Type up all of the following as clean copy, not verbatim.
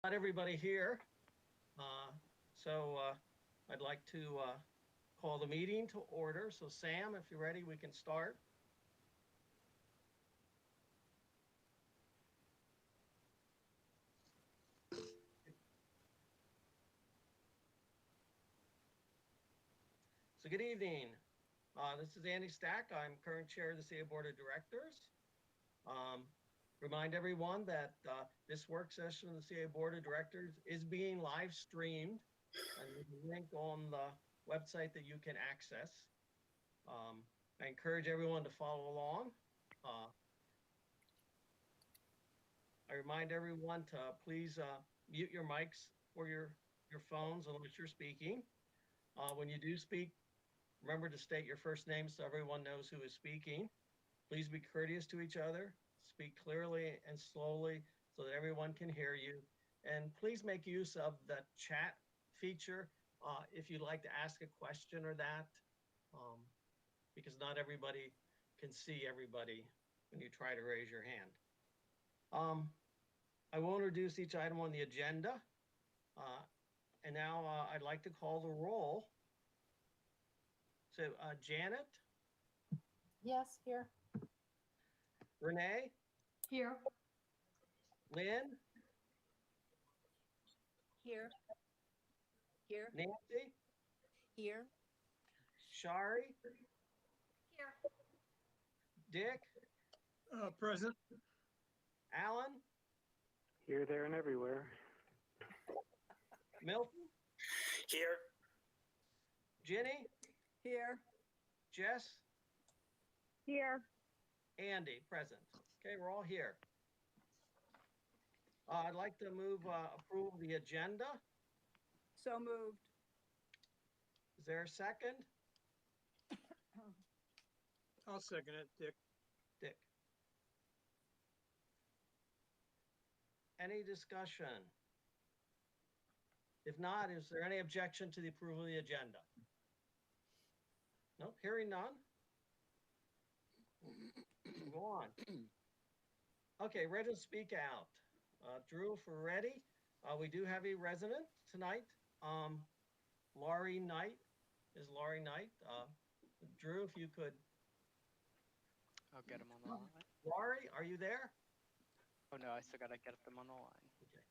Not everybody here. So I'd like to call the meeting to order. So Sam, if you're ready, we can start. So good evening. This is Andy Stack. I'm current chair of the CA Board of Directors. Remind everyone that this work session of the CA Board of Directors is being live streamed, and there's a link on the website that you can access. I encourage everyone to follow along. I remind everyone to please mute your mics or your phones unless you're speaking. When you do speak, remember to state your first name so everyone knows who is speaking. Please be courteous to each other. Speak clearly and slowly so that everyone can hear you. And please make use of the chat feature if you'd like to ask a question or that, because not everybody can see everybody when you try to raise your hand. I will introduce each item on the agenda. And now I'd like to call the roll. So Janet? Yes, here. Renee? Here. Lynn? Here. Here. Nancy? Here. Shari? Here. Dick? Present. Alan? Here, there, and everywhere. Milton? Here. Jenny? Here. Jess? Here. Andy, present. Okay, we're all here. I'd like to move approval of the agenda. So moved. Is there a second? I'll second it, Dick. Dick. Any discussion? If not, is there any objection to the approval of the agenda? Nope, hearing none. Go on. Okay, ready to speak out. Drew, if we're ready, we do have a resident tonight. Laurie Knight is Laurie Knight. Drew, if you could. I'll get him on the line. Laurie, are you there? Oh no, I still gotta get them on the line. Okay.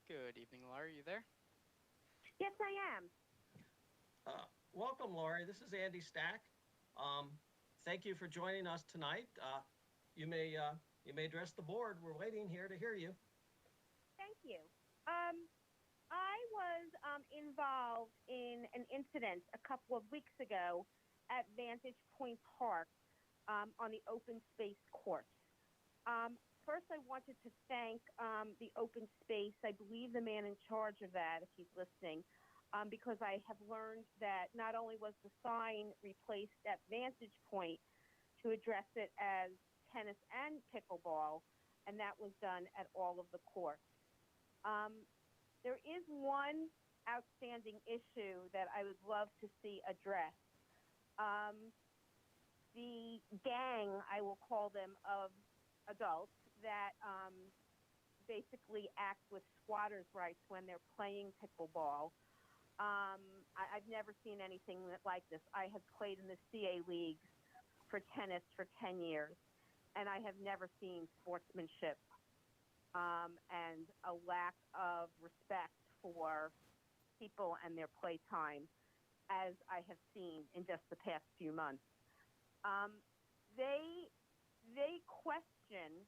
Good evening, Laura. Are you there? Yes, I am. Welcome, Laurie. This is Andy Stack. Thank you for joining us tonight. You may address the board. We're waiting here to hear you. Thank you. I was involved in an incident a couple of weeks ago at Vantage Point Park on the open space course. First, I wanted to thank the open space. I believe the man in charge of that, if he's listening, because I have learned that not only was the sign replaced at Vantage Point to address it as tennis and pickleball, and that was done at all of the courts. There is one outstanding issue that I would love to see addressed. The gang, I will call them, of adults that basically act with squatters' rights when they're playing pickleball. I've never seen anything like this. I have played in the CA leagues for tennis for 10 years, and I have never seen sportsmanship and a lack of respect for people and their playtime as I have seen in just the past few months. They they question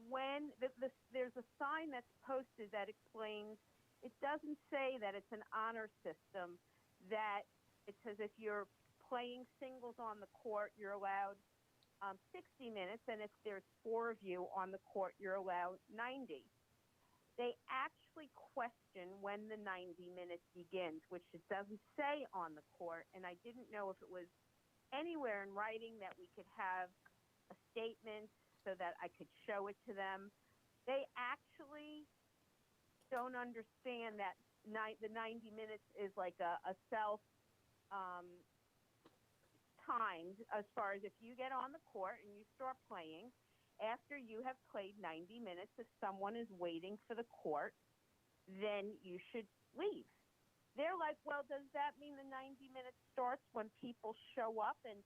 when there's a sign that's posted that explains it doesn't say that it's an honor system, that it says if you're playing singles on the court, you're allowed 60 minutes, and if there's 4 of you on the court, you're allowed 90. They actually question when the 90 minutes begins, which it doesn't say on the court, and I didn't know if it was anywhere in writing that we could have a statement so that I could show it to them. They actually don't understand that the 90 minutes is like a self timed, as far as if you get on the court and you start playing, after you have played 90 minutes, if someone is waiting for the court, then you should leave. They're like, well, does that mean the 90 minutes starts when people show up and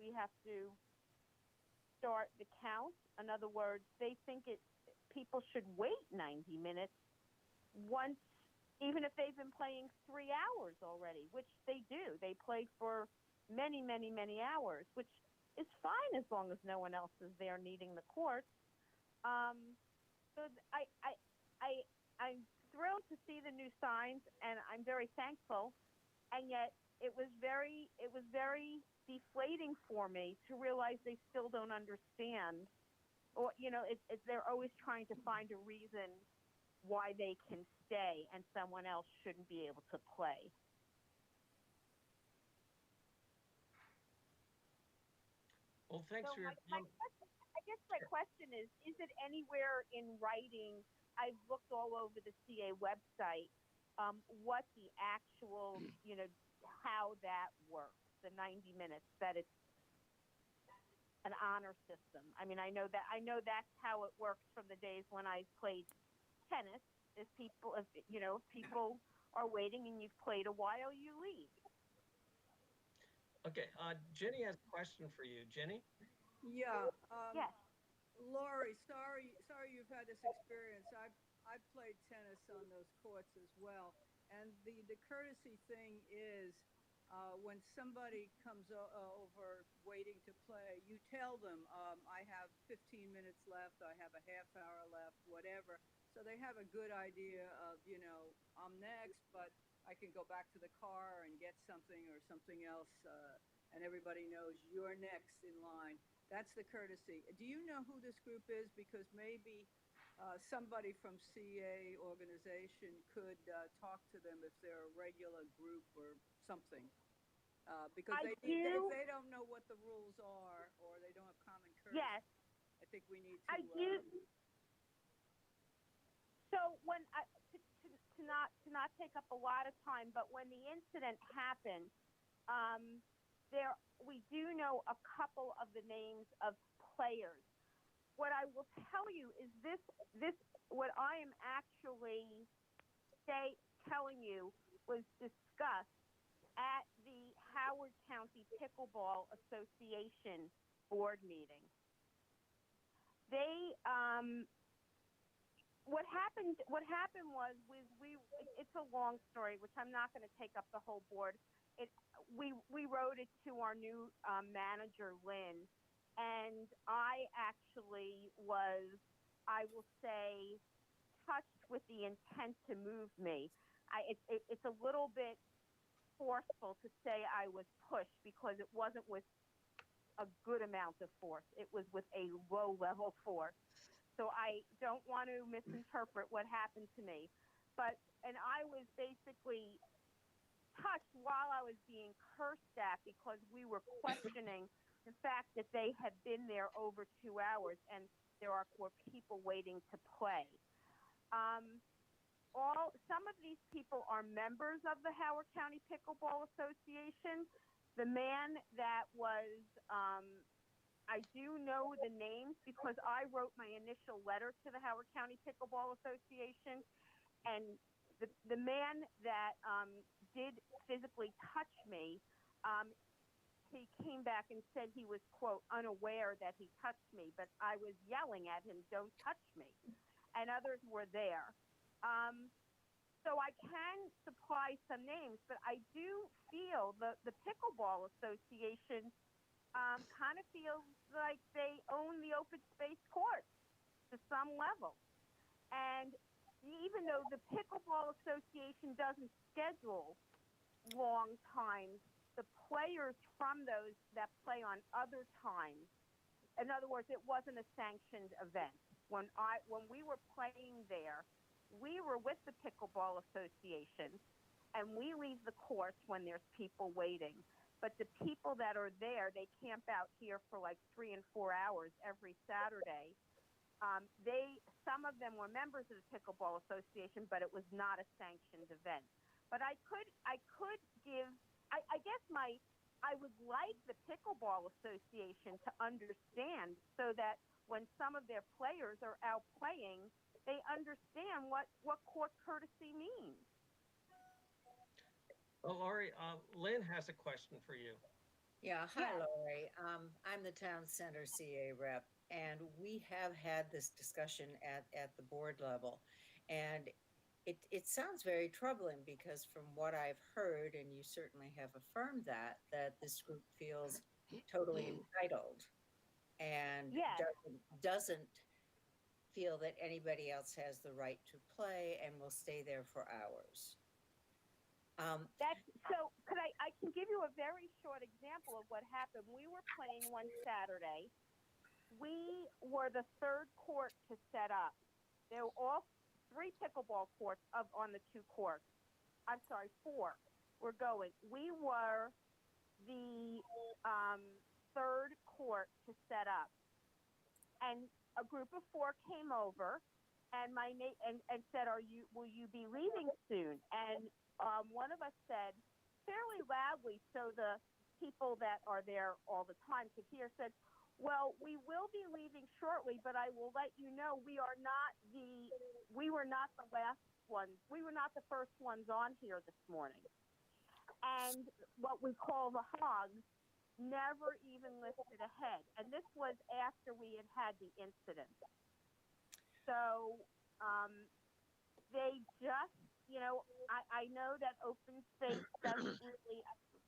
we have to start the count? In other words, they think people should wait 90 minutes once, even if they've been playing 3 hours already, which they do. They play for many, many, many hours, which is fine as long as no one else is there needing the courts. So I'm thrilled to see the new signs, and I'm very thankful. And yet, it was very deflating for me to realize they still don't understand, or they're always trying to find a reason why they can stay and someone else shouldn't be able to play. Well, thanks So for your I guess my question is it anywhere in writing? I've looked all over the CA website, what the actual, how that works, the 90 minutes, that it's an honor system. I mean, I know that's how it works from the days when I played tennis. If people are waiting and you've played a while, you leave. Okay, Jenny has a question for you. Jenny? Yeah. Yes. Lori, sorry you've had this experience. I've played tennis on those courts as well, and the courtesy thing is when somebody comes over waiting to play, you tell them I have 15 minutes left, I have a half hour left, whatever. So they have a good idea of I'm next, but I can go back to the car and get something or something else, and everybody knows you're next in line. That's the courtesy. Do you know who this group is? Because maybe somebody from CA organization could talk to them if they're a regular group or something. Because if they don't know what the rules are or they don't have common courtesy, Yes. I think we need to. I do. So when to not take up a lot of time, but when the incident happened, we do know a couple of the names of players. What I will tell you is this what I am actually telling you was discussed at the Howard County Pickleball Association board meeting. They what happened was it's a long story, which I'm not going to take up the whole board. We wrote it to our new manager, Lynn, and I actually was, I will say, touched with the intent to move me. It's a little bit forceful to say I was pushed, because it wasn't with a good amount of force. It was with a low level force. So I don't want to misinterpret what happened to me. And I was basically touched while I was being cursed at, because we were questioning the fact that they had been there over 2 hours and there were people waiting to play. Some of these people are members of the Howard County Pickleball Association. The man that was, I do know the names because I wrote my initial letter to the Howard County Pickleball Association, and the man that did physically touch me, he came back and said he was, quote, unaware that he touched me, but I was yelling at him, don't touch me, and others were there. So I can supply some names, but I do feel the Pickleball Association kind of feels like they own the open space courts to some level. And even though the Pickleball Association doesn't schedule long times, the players from those that play on other times, in other words, it wasn't a sanctioned event. When we were playing there, we were with the Pickleball Association, and we leave the courts when there's people waiting. But the people that are there, they camp out here for like 3 and 4 hours every Saturday. Some of them were members of the Pickleball Association, but it was not a sanctioned event. But I guess I would like the Pickleball Association to understand so that when some of their players are out playing, they understand what court courtesy means. Well, Lori, Lynn has a question for you. Yeah, hi, Yes. Lori. I'm the town center CA rep, and we have had this discussion at the board level. And it sounds very troubling because from what I've heard, and you certainly have affirmed that this group feels totally entitled and Yes. doesn't feel that anybody else has the right to play and will stay there for hours. So I can give you a very short example of what happened. We were playing one Saturday. We were the third court to set up. There were all 3 pickleball courts on the 2 courts. I'm sorry, 4 were going. We were the third court to set up, and a group of 4 came over, and and said, will you be leaving soon? And one of us said fairly loudly, so the people that are there all the time could hear, said, well, we will be leaving shortly, but I will let you know we were not the last ones. We were not the first ones on here this morning. And what we call the hogs never even lifted a head. And this was after we had the incident. So they just, I know that open space doesn't really,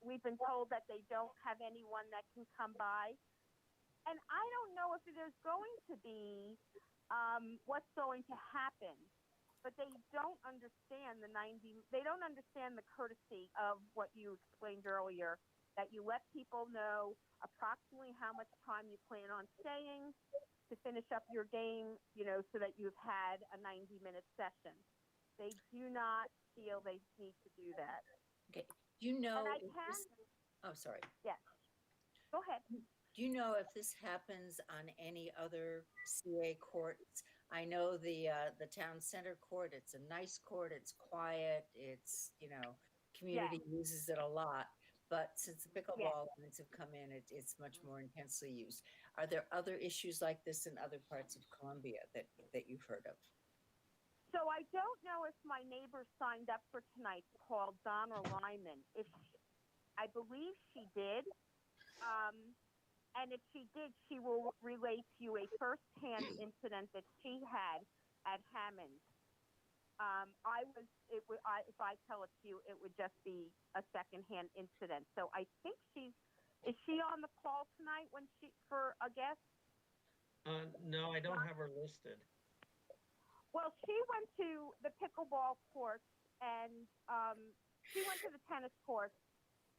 we've been told that they don't have anyone that can come by. And I don't know if there's going to be what's going to happen, but they don't understand they don't understand the courtesy of what you explained earlier, that you let people know approximately how much time you plan on staying to finish up your game, so that you've had a 90-minute session. They do not feel they need to do that. Okay. Do you know? And I can. Oh, sorry. Yes. Go ahead. Do you know if this happens on any other CA courts? I know the town center court, it's a nice court, it's quiet, it's, community uses it a lot. But since the pickleball lines have come in, it's much more intensely used. Are there other issues like this in other parts of Columbia that you've heard of? So I don't know if my neighbor signed up for tonight, called Donna Lyman. I believe she did. And if she did, she will relate to you a first-hand incident that she had at Hammond. If I tell it to you, it would just be a second-hand incident. So I think is she on the call tonight for a guest? No, I don't have her listed. Well, she went to the pickleball courts, and she went to the tennis courts,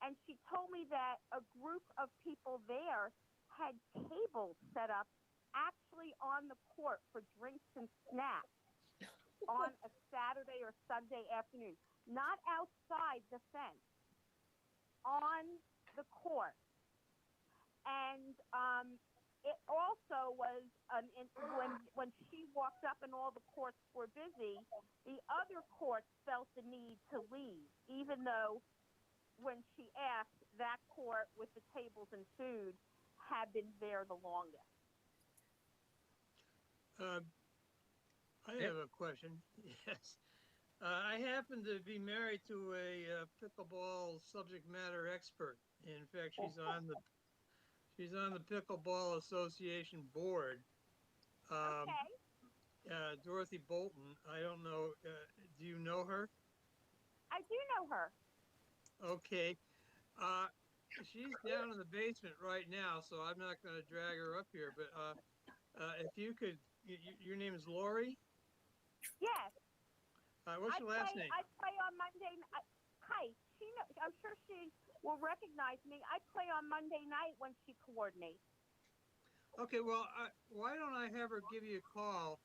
and she told me that a group of people there had tables set up actually on the court for drinks and snacks on a Saturday or Sunday afternoon, not outside the fence, on the court. And it also was when she walked up and all the courts were busy, the other courts felt the need to leave, even though when she asked, that court with the tables and food had been there the longest. I have a question. Yes. I happen to be married to a pickleball subject matter expert. In fact, she's on the Pickleball Association board. Okay. Dorothy Bolton. I don't know. Do you know her? I do know her. Okay. she's down in the basement right now, so I'm not going to drag her up here. But if you could, your name is Lori. Yes, What's your last name? I play on Monday. Hi, I'm sure she will recognize me. I play on Monday night when she coordinates. Okay, well, why don't I have her give you a call?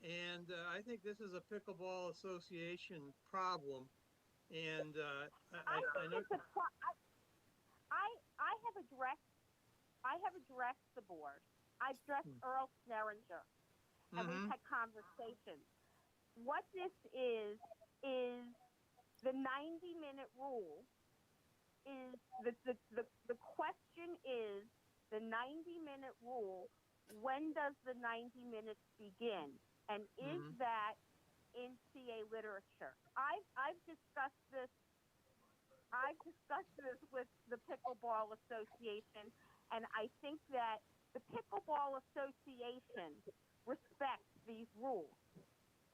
And I think this is a pickleball association problem. And I know. I have addressed the board. I've addressed Earl Sneringer, and we've had conversations. What this is the 90-minute rule. Is the question is the 90-minute rule? When does the 90 minutes begin? And is that in CA literature? I've discussed this. I've discussed this with the Pickleball Association, and I think that the Pickleball Association respects these rules.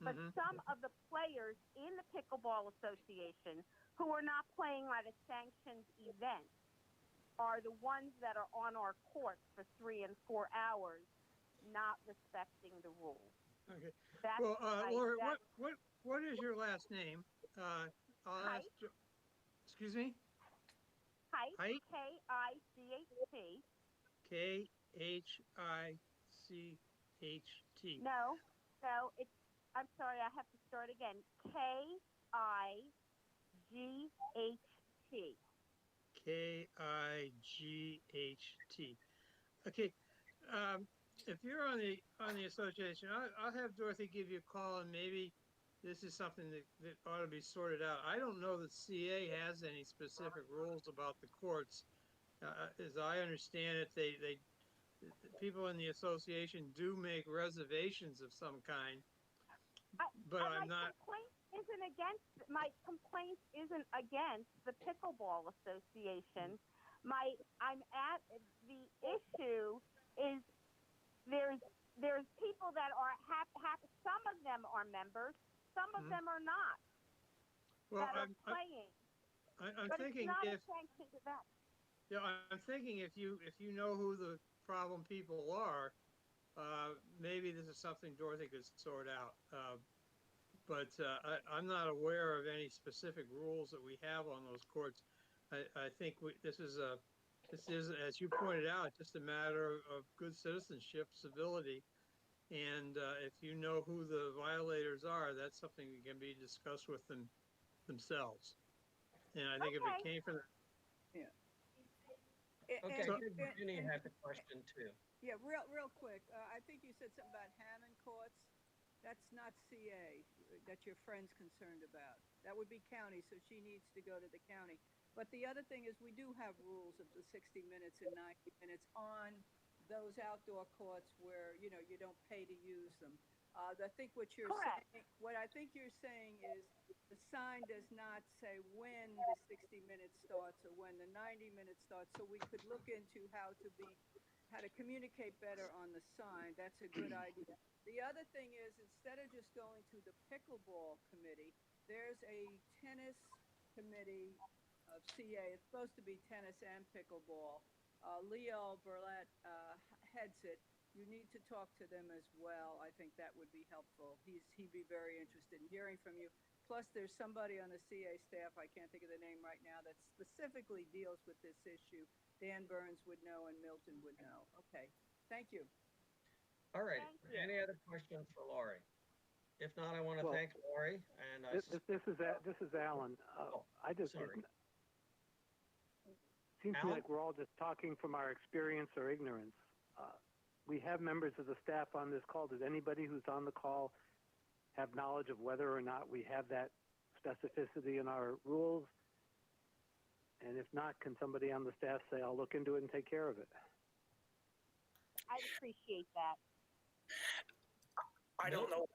But some of the players in the Pickleball Association who are not playing at a sanctioned event are the ones that are on our courts for 3 and 4 hours, not respecting the rules. Okay. Well, Laura, what is your last name? I'll Height. ask. Excuse me. Height. Height. K-I-C-H-T. K-H-I-C-H-T. No, it's. I'm sorry. I have to start again. K-I-G-H-T. K-I-G-H-T. Okay. If you're on the association, I'll have Dorothy give you a call, and maybe this is something that ought to be sorted out. I don't know that CA has any specific rules about the courts. As I understand it, they people in the association do make reservations of some kind, but I'm not. My complaint isn't against the Pickleball Association. The issue is there's people that are happy. Some of them are members, some of them are not. Well, that are playing. I'm But thinking it's not if a sanctioned event. yeah, I'm thinking if you know who the problem people are, maybe this is something Dorothy could sort out. But I'm not aware of any specific rules that we have on those courts. I think this is, as you pointed out, just a matter of good citizenship, civility. And if you know who the violators are, that's something that can be discussed with them themselves. And I think if it came from Okay, Ginny had the question too. Yeah, real quick. I think you said something about Hammond courts. That's not CA that your friend's concerned about. That would be county, so she needs to go to the county. But the other thing is we do have rules of the 60 minutes and 90 minutes on those outdoor courts where, you don't pay to use them. I think what I think you're saying is the sign does not say when the 60 minutes starts or when the 90 minutes starts, so we could look into how to communicate better on the sign. That's a good idea. The other thing is, instead of just going to the pickleball committee, there's a tennis committee of CA. It's supposed to be tennis and pickleball. Leo Burlett heads it. You need to talk to them as well. I think that would be helpful. He'd be very interested in hearing from you. Plus, there's somebody on the CA staff, I can't think of the name right now, that specifically deals with this issue. Dan Burns would know and Milton would know. Okay, thank you. All right. Any other questions for Lori? If not, I want to thank Lori. And this is Alan. Sorry. Seems to me like we're all just talking from our experience or ignorance. We have members of the staff on this call. Does anybody who's on the call have knowledge of whether or not we have that specificity in our rules? And if not, can somebody on the staff say, I'll look into it and take care of it? I'd appreciate that. I don't know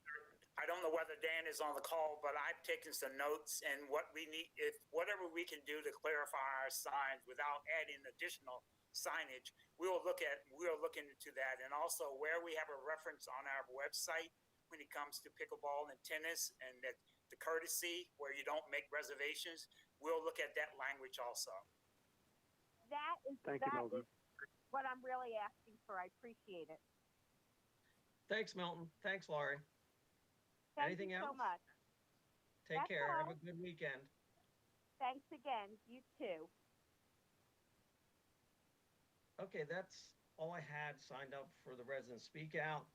whether Dan is on the call, but I've taken some notes, and what we need, if whatever we can do to clarify our signs without adding additional signage, we'll look into that. And also where we have a reference on our website when it comes to pickleball and tennis and the courtesy where you don't make reservations, we'll look at that language also. Thank you, Milton. what I'm really asking for. I appreciate it. Thanks, Milton. Thanks, Laurie. Thank Anything you so else? much. Take That's care. Have all. a good weekend. Thanks again. You too. Okay, that's all I had signed up for the resident speak out.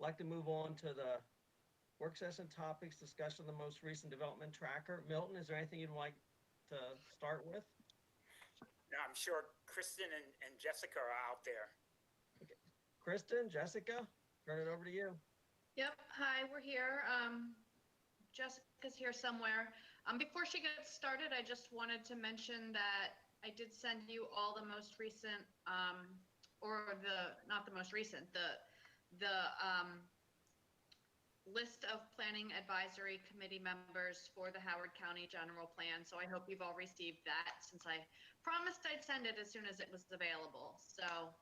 Like to move on to the work session topics, discussion of the most recent development tracker. Milton, is there anything you'd like to start with? Now, I'm sure Kristen and Jessica are out there. Kristen, Jessica, turn it over to you. Yep. Hi, we're here. Jessica's here somewhere. Before she gets started, I just wanted to mention that I did send you all the most recent, not the most recent, the list of planning advisory committee members for the Howard County General Plan. So I hope you've all received that, since I promised I'd send it as soon as it was available. So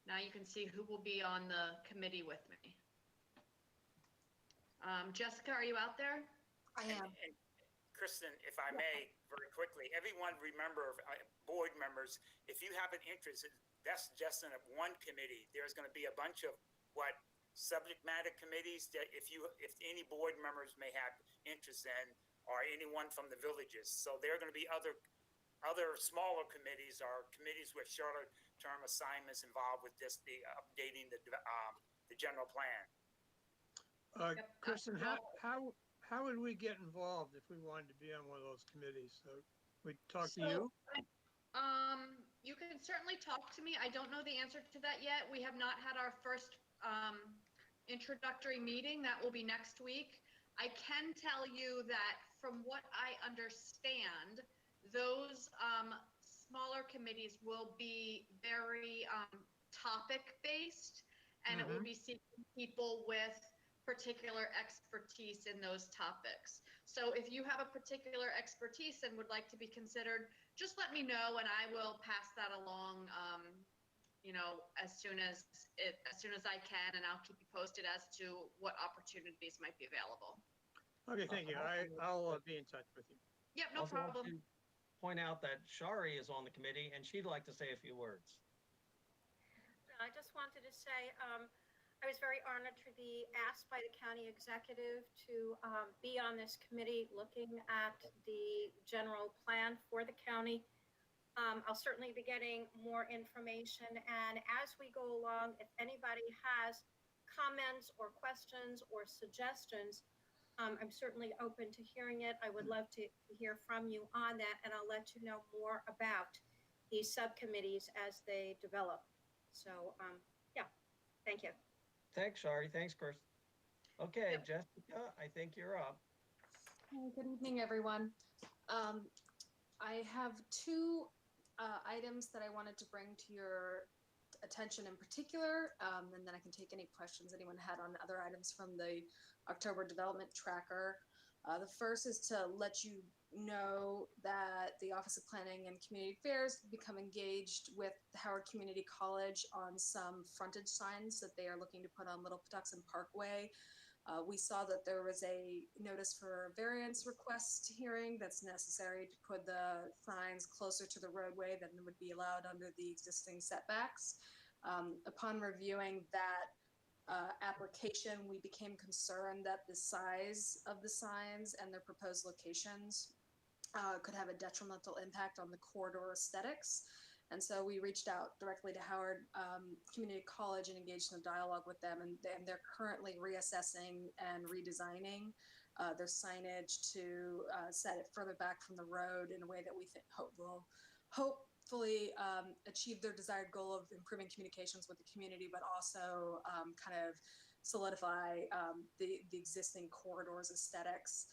now you can see who will be on the committee with me. Jessica, are you out there? I am. And Kristen, if I may, very quickly, everyone remember, board members, if you have an interest, that's just in one committee. There's going to be a bunch of subject matter committees that if any board members may have interest in, or anyone from the villages. So there are going to be other smaller committees or committees with shorter term assignments involved with just the updating the general plan. Kristen, how would we get involved if we wanted to be on one of those committees? So we talk to you? You can certainly talk to me. I don't know the answer to that yet. We have not had our first introductory meeting. That will be next week. I can tell you that from what I understand, those smaller committees will be very topic-based, and it will be seeking people with particular expertise in those topics. So if you have a particular expertise and would like to be considered, just let me know and I will pass that along, as soon as I can, and I'll keep you posted as to what opportunities might be available. Okay, thank you. I'll be in touch with you. Yep, no Also want problem. to point out that Shari is on the committee and she'd like to say a few words. I just wanted to say I was very honored to be asked by the county executive to be on this committee looking at the general plan for the county. I'll certainly be getting more information, and as we go along, if anybody has comments or questions or suggestions, I'm certainly open to hearing it. I would love to hear from you on that, and I'll let you know more about these subcommittees as they develop. So, yeah, thank you. Thanks, Shari. Thanks, Chris. Okay, Jessica, I think you're up. Good evening, everyone. I have two items that I wanted to bring to your attention in particular, and then I can take any questions anyone had on other items from the October development tracker. The first is to let you know that the Office of Planning and Community Affairs become engaged with the Howard Community College on some frontage signs that they are looking to put on Little Patuxent Parkway. We saw that there was a notice for variance request hearing that's necessary to put the signs closer to the roadway than would be allowed under the existing setbacks. Upon reviewing that application, we became concerned that the size of the signs and their proposed locations could have a detrimental impact on the corridor aesthetics. And so we reached out directly to Howard Community College and engaged in a dialogue with them. And they're currently reassessing and redesigning their signage to set it further back from the road in a way that we think will hopefully achieve their desired goal of improving communications with the community, but also kind of solidify the existing corridors aesthetics.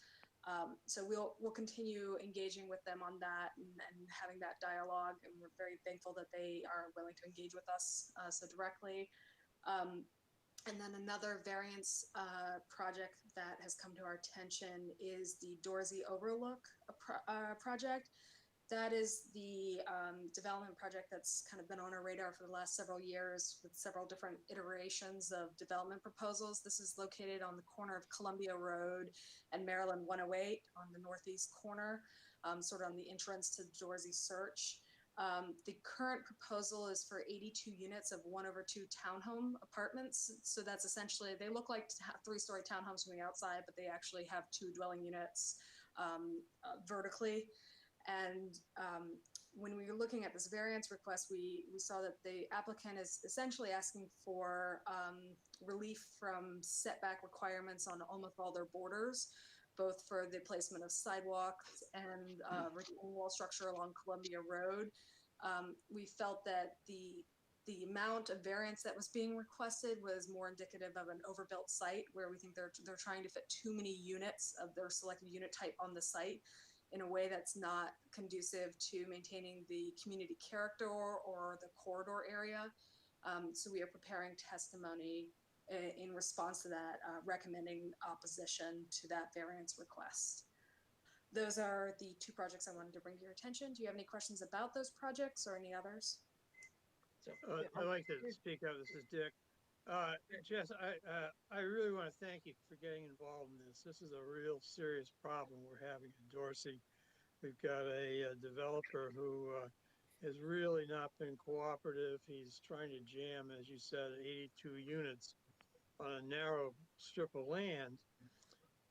So we'll continue engaging with them on that and having that dialogue, and we're very thankful that they are willing to engage with us so directly. And then another variance project that has come to our attention is the Dorsey Overlook project. That is the development project that's kind of been on our radar for the last several years with several different iterations of development proposals. This is located on the corner of Columbia Road and Maryland 108 on the northeast corner. sort of on the entrance to Dorsey Search. The current proposal is for 82 units of 1/2 townhome apartments. So that's essentially, they look like 3-story townhomes from the outside, but they actually have 2 dwelling units vertically. And when we were looking at this variance request, we saw that the applicant is essentially asking for relief from setback requirements on almost all their borders, both for the placement of sidewalks and retaining wall structure along Columbia Road. We felt that the amount of variance that was being requested was more indicative of an overbuilt site, where we think they're trying to fit too many units of their selected unit type on the site in a way that's not conducive to maintaining the community character or the corridor area. So we are preparing testimony in response to that, recommending opposition to that variance request. Those are the 2 projects I wanted to bring to your attention. Do you have any questions about those projects or any others? So, I'd like to speak up. This is Dick. Jess, I really want to thank you for getting involved in this. This is a real serious problem we're having in Dorsey. We've got a developer who has really not been cooperative. He's trying to jam, as you said, 82 units on a narrow strip of land.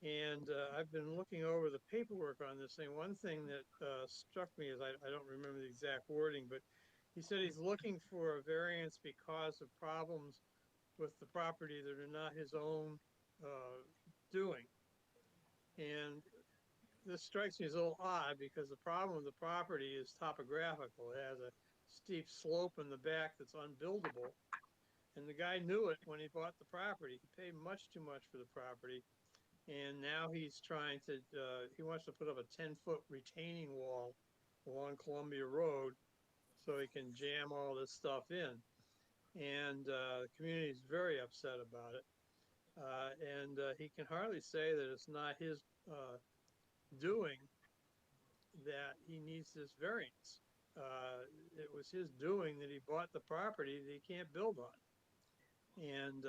And I've been looking over the paperwork on this thing. One thing that struck me is, I don't remember the exact wording, but he said he's looking for a variance because of problems with the property that are not his own doing. And this strikes me as a little odd, because the problem with the property is topographical. It has a steep slope in the back that's unbuildable. And the guy knew it when he bought the property. He paid much too much for the property. And now he's trying to, he wants to put up a 10-foot retaining wall along Columbia Road so he can jam all this stuff in. And the community is very upset about it. And he can hardly say that it's not his doing that he needs this variance. It was his doing that he bought the property that he can't build on. And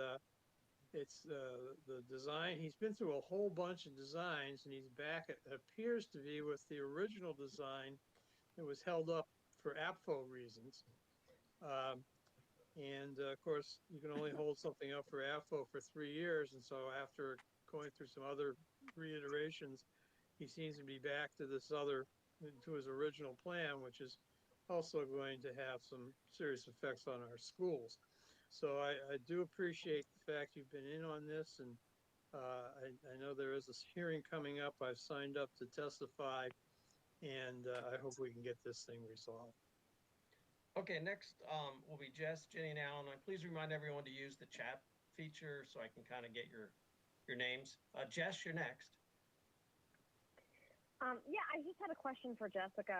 it's the design. He's been through a whole bunch of designs, and he's back. It appears to be with the original design that was held up for APFO reasons. And of course, you can only hold something up for APFO for 3 years. And so after going through some other reiterations, he seems to be back to this other, to his original plan, which is also going to have some serious effects on our schools. So I do appreciate the fact you've been in on this, and I know there is this hearing coming up. I've signed up to testify, and I hope we can get this thing resolved. okay, next will be Jess, Jenny, and Alan. And please remind everyone to use the chat feature so I can kind of get your names. Jess, you're next. Yeah, I just had a question for Jessica.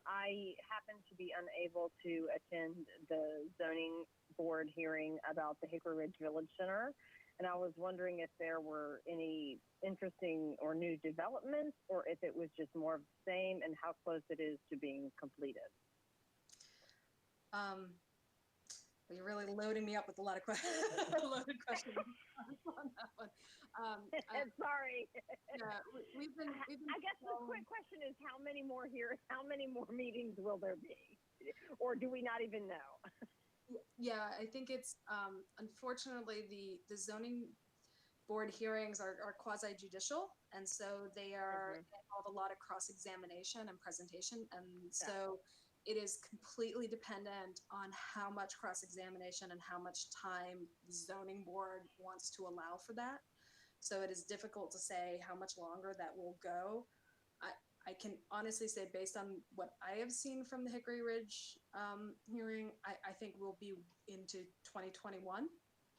I happen to be unable to attend the zoning board hearing about the Hickory Ridge Village Center, and I was wondering if there were any interesting or new developments, or if it was just more of the same, and how close it is to being completed. You're really loading me up with a lot of questions. Loaded questions on that one. Sorry. Yeah, we've been. I guess the quick question is, how many more meetings will there be, or do we not even know? Yeah, I think it's unfortunately the zoning board hearings are quasi judicial, and so they are involve a lot of cross examination and presentation, and so it is completely dependent on how much cross examination and how much time the zoning board wants to allow for that. So it is difficult to say how much longer that will go. I can honestly say, based on what I have seen from the Hickory Ridge hearing, I think we'll be into 2021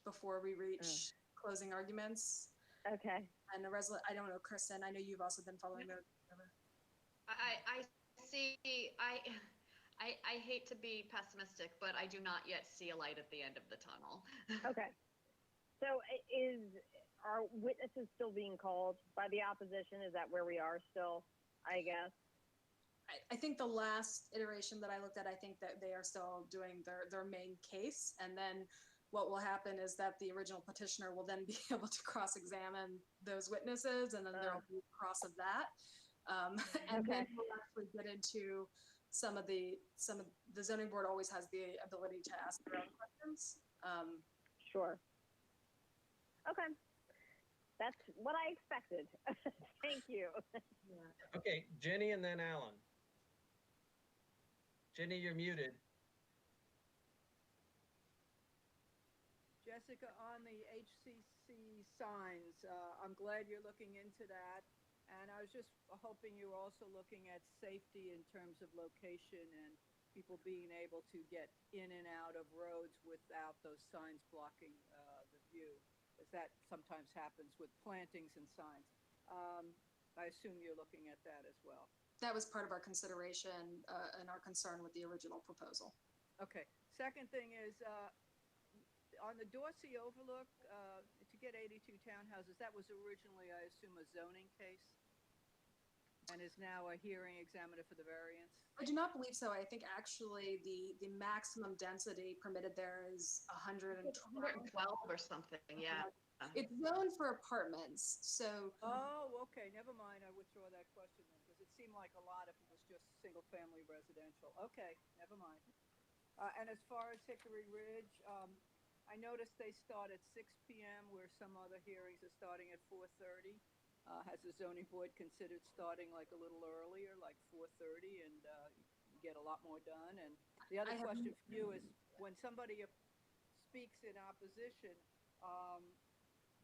before we reach closing arguments. Okay. And the I don't know, Kristen, I know you've also been following the. I see, I hate to be pessimistic, but I do not yet see a light at the end of the tunnel. Okay. So are witnesses still being called by the opposition? Is that where we are still, I guess? I think the last iteration that I looked at, I think that they are still doing their main case. And then what will happen is that the original petitioner will then be able to cross-examine those witnesses, and then there'll be a cross of that. And Okay. then we'll actually get into some of the zoning board always has the ability to ask their own questions. Sure. Okay. That's what I expected. Thank you. Okay, Jenny and then Alan. Jenny, you're muted. Jessica, on the HCC signs, I'm glad you're looking into that. And I was just hoping you were also looking at safety in terms of location and people being able to get in and out of roads without those signs blocking the view, as that sometimes happens with plantings and signs. I assume you're looking at that as well. That was part of our consideration and our concern with the original proposal. Okay. Second thing is, on the Dorsey Overlook, to get 82 townhouses, that was originally, I assume, a zoning case and is now a hearing examiner for the variance? I do not believe so. I think actually the maximum density permitted there is 112. 112 or something, yeah. It's zoned for apartments, so Oh, okay, never mind, I withdraw that question then, because it seemed like a lot if it was just single-family residential. Okay, never mind. And as far as Hickory Ridge, I noticed they start at 6 p.m. where some other hearings are starting at 4:30. Has the zoning board considered starting like a little earlier, like 4:30, and you get a lot more done? And the other question for you is, when somebody speaks in opposition,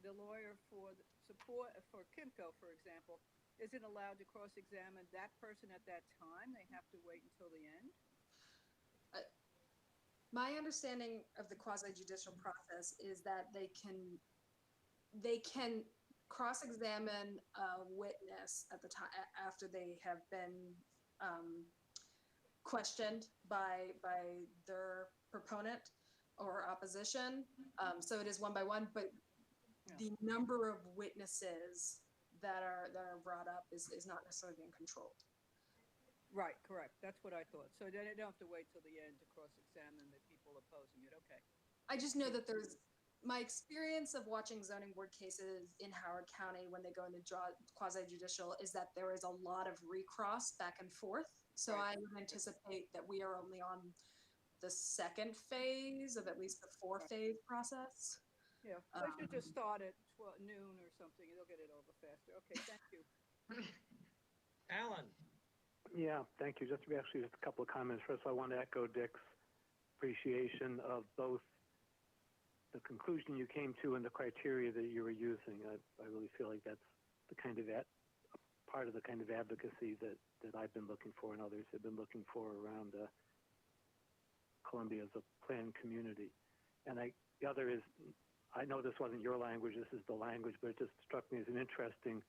the lawyer for the support for Kimco, for example, isn't allowed to cross-examine that person at that time. They have to wait until the end. my understanding of the quasi-judicial process is that they can cross-examine a witness at the time after they have been questioned by their proponent or opposition. So it is one by one, but the number of witnesses that are brought up is not necessarily being controlled. Right, correct. That's what I thought. So they don't have to wait till the end to cross-examine the people opposing it. Okay. I just know that there's my experience of watching zoning board cases in Howard County when they go into quasi-judicial is that there is a lot of recross back and forth. So I would anticipate that we are only on the second phase of at least the 4-phase process. Yeah, they should just start at noon or something. They'll get it over faster. Okay, thank you. Alan. Yeah, thank you. Just a couple of comments. First, I want to echo Dick's appreciation of both the conclusion you came to and the criteria that you were using. I really feel like that's the kind of part of the kind of advocacy that I've been looking for and others have been looking for around Columbia as a planned community. And the other is, I know this wasn't your language, this is the language, but it just struck me as an interesting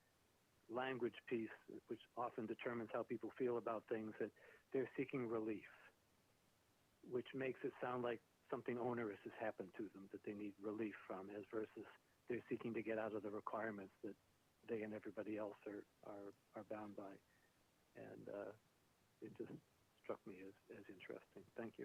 language piece, which often determines how people feel about things, that they're seeking relief, which makes it sound like something onerous has happened to them that they need relief from, as versus they're seeking to get out of the requirements that they and everybody else are bound by. And it just struck me as interesting. Thank you.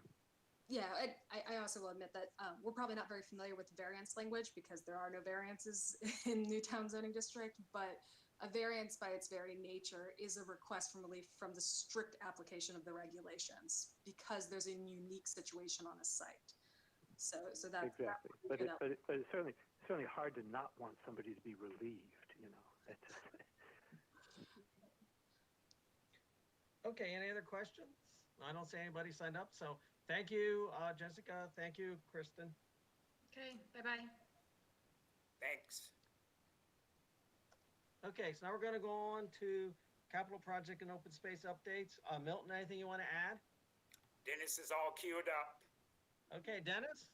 Yeah, I also will admit that we're probably not very familiar with variance language because there are no variances in Newtown zoning district, but a variance by its very nature is a request for relief from the strict application of the regulations because there's a unique situation on a site. So that's exactly. But it's certainly hard to not want somebody to be relieved, you know. Okay, any other questions? I don't see anybody signed up, so thank you, Jessica. Thank you, Kristen. Okay, bye-bye. Thanks. Okay, so now we're going to go on to capital project and open space updates. Milton, anything you want to add? Dennis is all queued up. Okay, Dennis?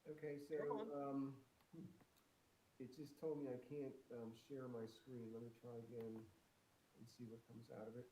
Okay, so it just told me I can't share my screen. Let me try again and see what comes out of it.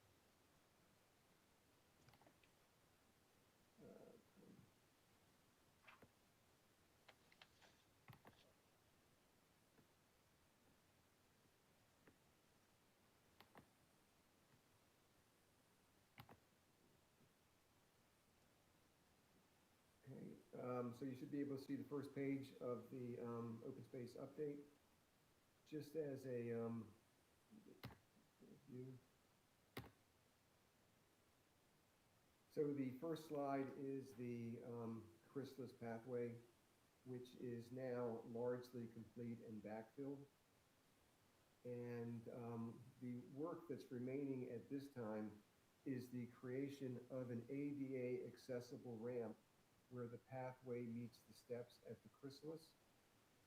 So you should be able to see the first page of the open space update. Just as a view, So the first slide is the chrysalis pathway, which is now largely complete and backfilled. And the work that's remaining at this time is the creation of an ADA accessible ramp where the pathway meets the steps at the chrysalis.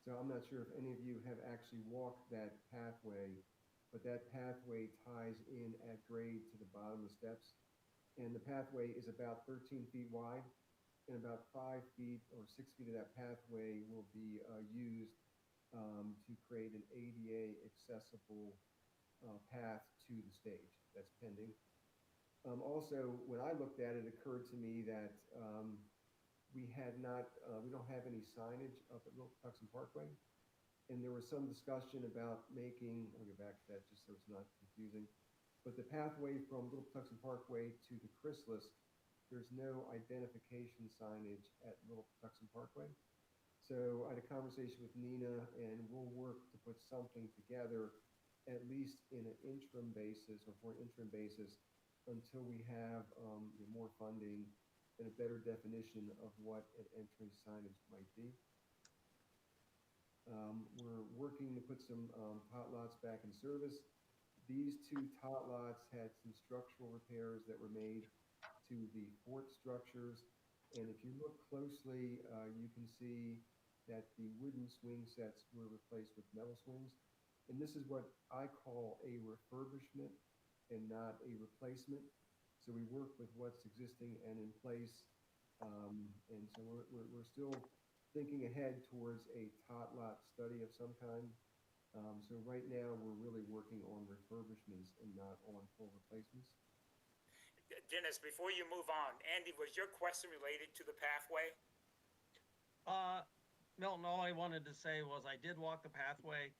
So I'm not sure if any of you have actually walked that pathway, but that pathway ties in at grade to the bottom of the steps. And the pathway is about 13 feet wide, and about 5 feet or 6 feet of that pathway will be used to create an ADA accessible path to the stage. That's pending. Also, when I looked at it, it occurred to me that we don't have any signage up at Little Tucson Parkway. And there was some discussion about making, I'll get back to that just so it's not confusing, but the pathway from Little Tucson Parkway to the chrysalis, there's no identification signage at Little Tucson Parkway. So I had a conversation with Nina, and we'll work to put something together, at least in an interim basis or for an interim basis, until we have more funding and a better definition of what an entry signage might be. We're working to put some tot lots back in service. These two tot lots had some structural repairs that were made to the fort structures. And if you look closely, you can see that the wooden swing sets were replaced with metal swings. And this is what I call a refurbishment and not a replacement. So we work with what's existing and in place. And so we're still thinking ahead towards a tot lot study of some kind. So right now we're really working on refurbishments and not on full replacements. Dennis, before you move on, Andy, was your question related to the pathway? Milton, all I wanted to say was I did walk the pathway,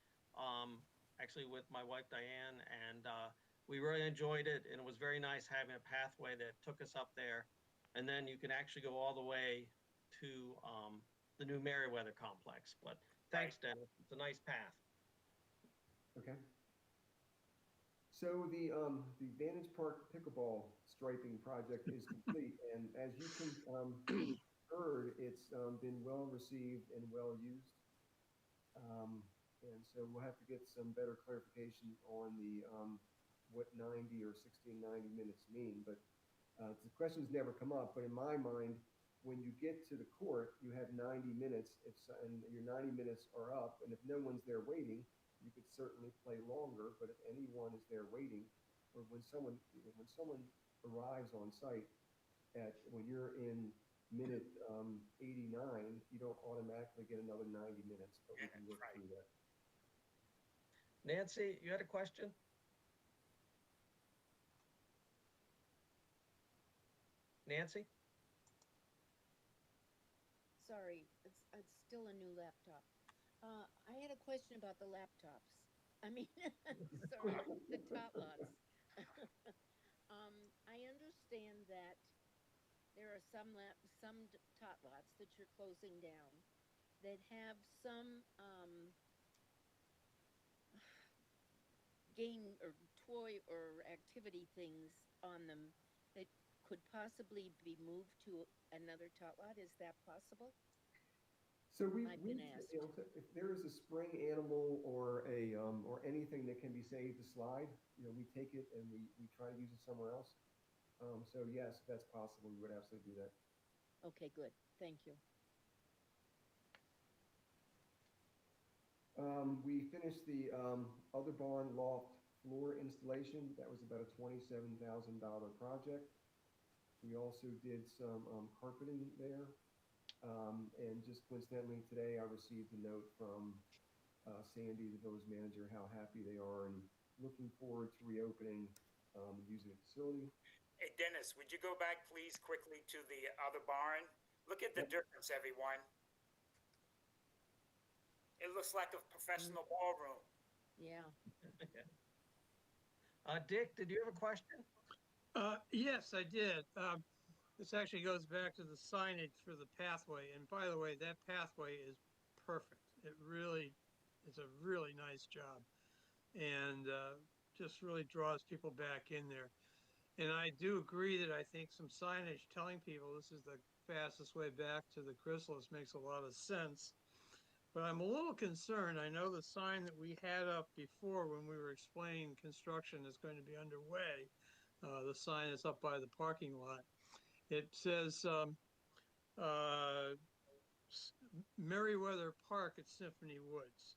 actually with my wife Diane, and we really enjoyed it. And it was very nice having a pathway that took us up there, and then you can actually go all the way to the new Meriwether complex. But thanks, Dennis. It's a nice path. Okay. So the Vantage Park pickleball striping project is complete, and as you can heard, it's been well received and well used. And so we'll have to get some better clarification on the what 90 or 1690 minutes mean. But the questions never come up. But in my mind, when you get to the court, you have 90 minutes, and your 90 minutes are up, and if no one's there waiting, you could certainly play longer. But if anyone is there waiting, or when someone arrives on site when you're in minute 89, you don't automatically get another 90 minutes, but we can work through that. Nancy, you had a question? Nancy? Sorry, it's still a new laptop. I had a question about the laptops. I mean, sorry, the tot lots. I understand that there are some tot lots that you're closing down that have some game or toy or activity things on them that could possibly be moved to another tot lot. Is that possible? So if there is a spring animal or or anything that can be saved to slide, we take it and we try to use it somewhere else. So yes, that's possible. We would absolutely do that. Okay, good. Thank you. We finished the other barn loft floor installation. That was about a $27,000 project. We also did some carpeting there. And just coincidentally today, I received a note from Sandy, the village manager, how happy they are and looking forward to reopening using the facility. Hey, Dennis, would you go back, please, quickly to the other barn? Look at the difference, everyone. It looks like a professional ballroom. Yeah. Dick, did you have a question? Yes, I did. This actually goes back to the signage for the pathway. And by the way, that pathway is perfect. It really is a really nice job, and just really draws people back in there. And I do agree that I think some signage telling people this is the fastest way back to the chrysalis makes a lot of sense. But I'm a little concerned. I know the sign that we had up before when we were explaining construction is going to be underway. The sign is up by the parking lot. It says Merriweather Park at Symphony Woods.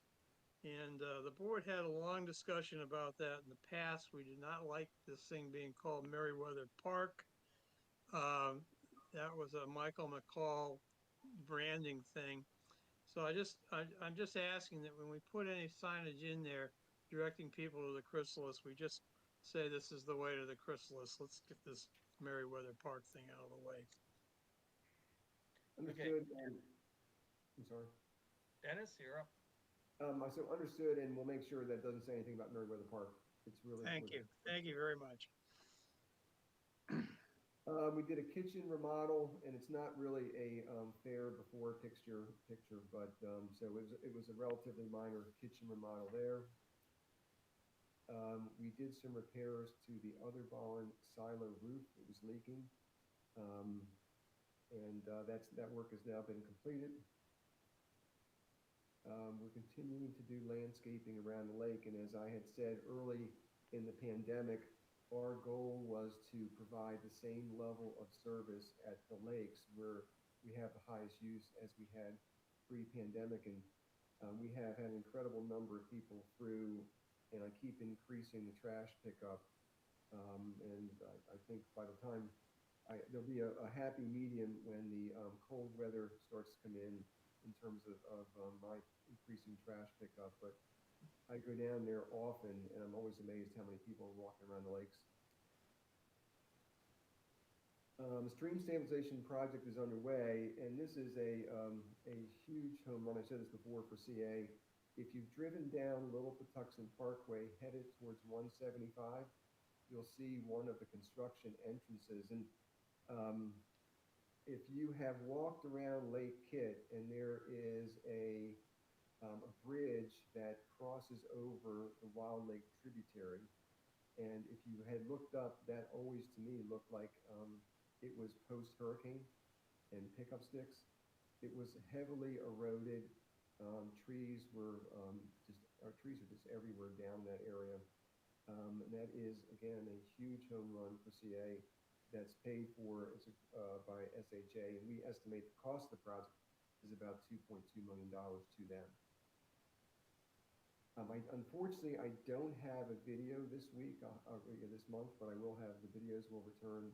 And the board had a long discussion about that in the past. We did not like this thing being called Merriweather Park. That was a Michael McCall branding thing. So I'm just asking that when we put any signage in there directing people to the chrysalis, we just say this is the way to the chrysalis. Let's get this Merriweather Park thing out of the way. Understood. I'm sorry. Dennis, you're up. So understood, and we'll make sure that doesn't say anything about Merriweather Park. It's really Thank you. Thank you very much. We did a kitchen remodel, and it's not really a fair before picture, but so it was a relatively minor kitchen remodel there. We did some repairs to the other barn silo roof. It was leaking, and that work has now been completed. We're continuing to do landscaping around the lake, and as I had said early in the pandemic, our goal was to provide the same level of service at the lakes where we have the highest use as we had pre-pandemic. And we have had an incredible number of people through, and I keep increasing the trash pickup. And I think by the time there'll be a happy medium when the cold weather starts to come in terms of my increasing trash pickup. But I go down there often, and I'm always amazed how many people are walking around the lakes. The stream stabilization project is underway, and this is a huge home run. I said this before for CA. If you've driven down Little Patuxent Parkway headed towards 175, you'll see one of the construction entrances. And if you have walked around Lake Kit, and there is a bridge that crosses over the Wild Lake tributary. And if you had looked up, that always to me looked like it was post-hurricane and pickup sticks. It was heavily eroded. Trees are just everywhere down that area. And that is, again, a huge home run for CA that's paid for by SHA. And we estimate the cost of the project is about $2.2 million to them. Unfortunately, I don't have a video this week, this month, but I will have the videos will return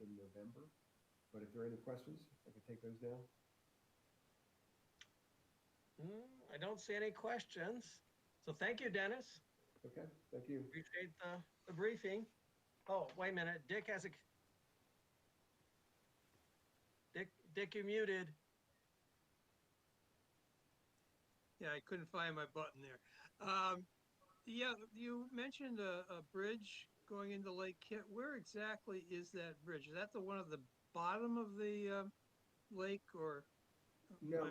in November. But if there are any questions, I can take those now. I don't see any questions. So thank you, Dennis. Okay, thank you. Appreciate the briefing. Oh, wait a minute. Dick, you're muted. Yeah, I couldn't find my button there. Yeah, you mentioned a bridge going into Lake Kit. Where exactly is that bridge? Is that the one at the bottom of the lake, or? No,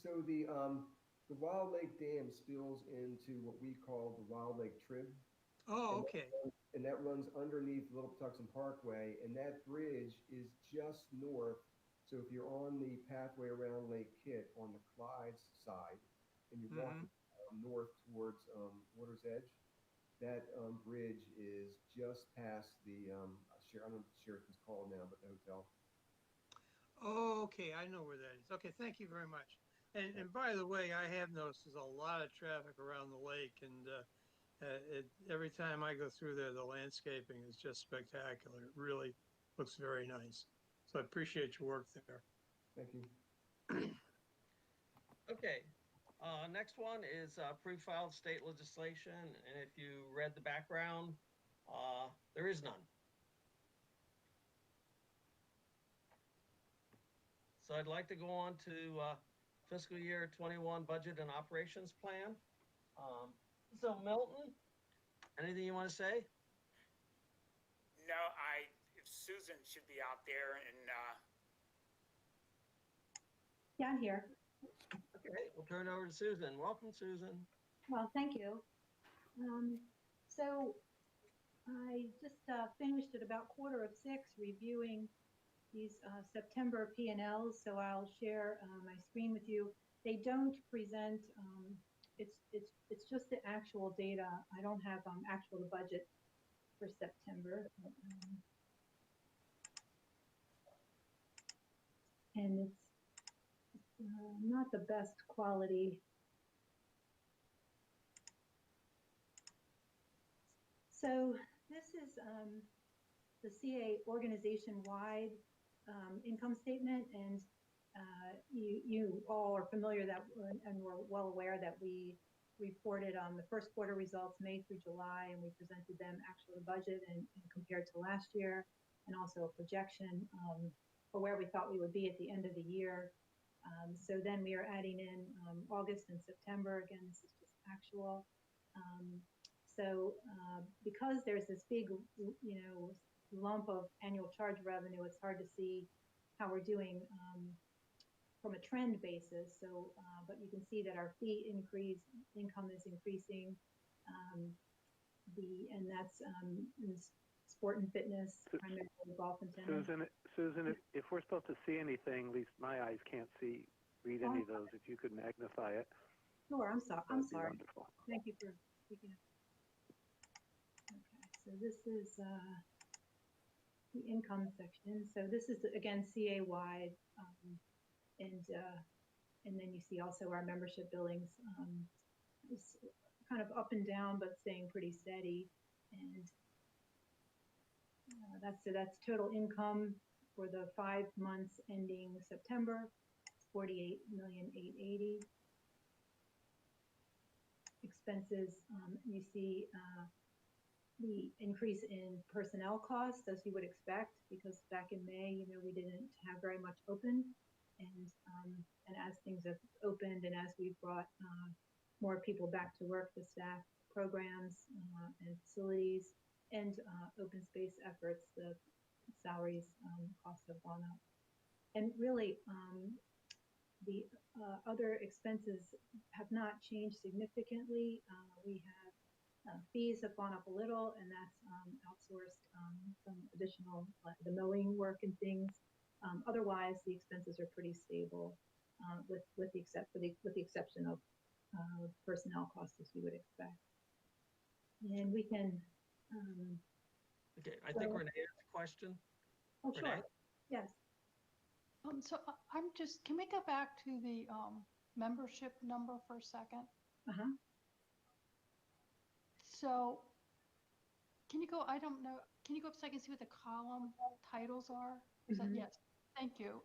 so the Wild Lake Dam spills into what we call the Wild Lake Trib. Oh, okay. And that runs underneath Little Patuxent Parkway, and that bridge is just north. So if you're on the pathway around Lake Kit on the Clyde's side, and you're walking north towards Water's Edge, that bridge is just past the, I don't know what the Sheraton's called now, but the hotel. Oh, okay, I know where that is. Okay, thank you very much. And by the way, I have noticed there's a lot of traffic around the lake, and every time I go through there, the landscaping is just spectacular. It really looks very nice. So I appreciate your work there. Thank you. Okay. Next one is pre-filed state legislation, and if you read the background, there is none. So I'd like to go on to fiscal year 21 budget and operations plan. So Milton, anything you want to say? No, Susan should be out there, and Yeah, I'm here. Okay, we'll turn it over to Susan. Welcome, Susan. Well, thank you. So I just finished at about 5:45 reviewing these September P&Ls, so I'll share my screen with you. They don't present, it's just the actual data. I don't have actual budget for September. And it's not the best quality. So this is the CA organization-wide income statement, and you all are familiar that, and we're well aware that we reported on the first quarter results, May through July, and we presented them actually the budget and compared to last year, and also a projection for where we thought we would be at the end of the year. So then we are adding in August and September. Again, this is just actual. So because there's this big, lump of annual charge revenue, it's hard to see how we're doing from a trend basis. So, but you can see that our fee income is increasing. And that's in sport and fitness, primarily golf and tennis. Susan, if we're supposed to see anything, at least my eyes can't read any of those. If you could magnify it. Sure, I'm sorry. Wonderful. Thank you for speaking up. Okay, so this is the income section. So this is again CA wide, and then you see also our membership billings. It's kind of up and down, but staying pretty steady. And that's total income for the 5 months ending September, $48,880,000. Expenses, you see the increase in personnel costs, as you would expect, because back in May, we didn't have very much open, and as things have opened and as we've brought more people back to work, the staff programs and facilities and open space efforts, the salaries costs have gone up. And really, the other expenses have not changed significantly. We have fees have gone up a little, and that's outsourced some additional the mowing work and things. Otherwise, the expenses are pretty stable, with the exception of personnel costs, as you would expect. And we can. Okay, I think Renee has a question. Oh, sure. Renee? Yes. So I'm just, can we go back to the membership number for a second? Uh-huh. So can you go, I don't know, can you go up so I can see what the column titles are? Is that, yes, thank you.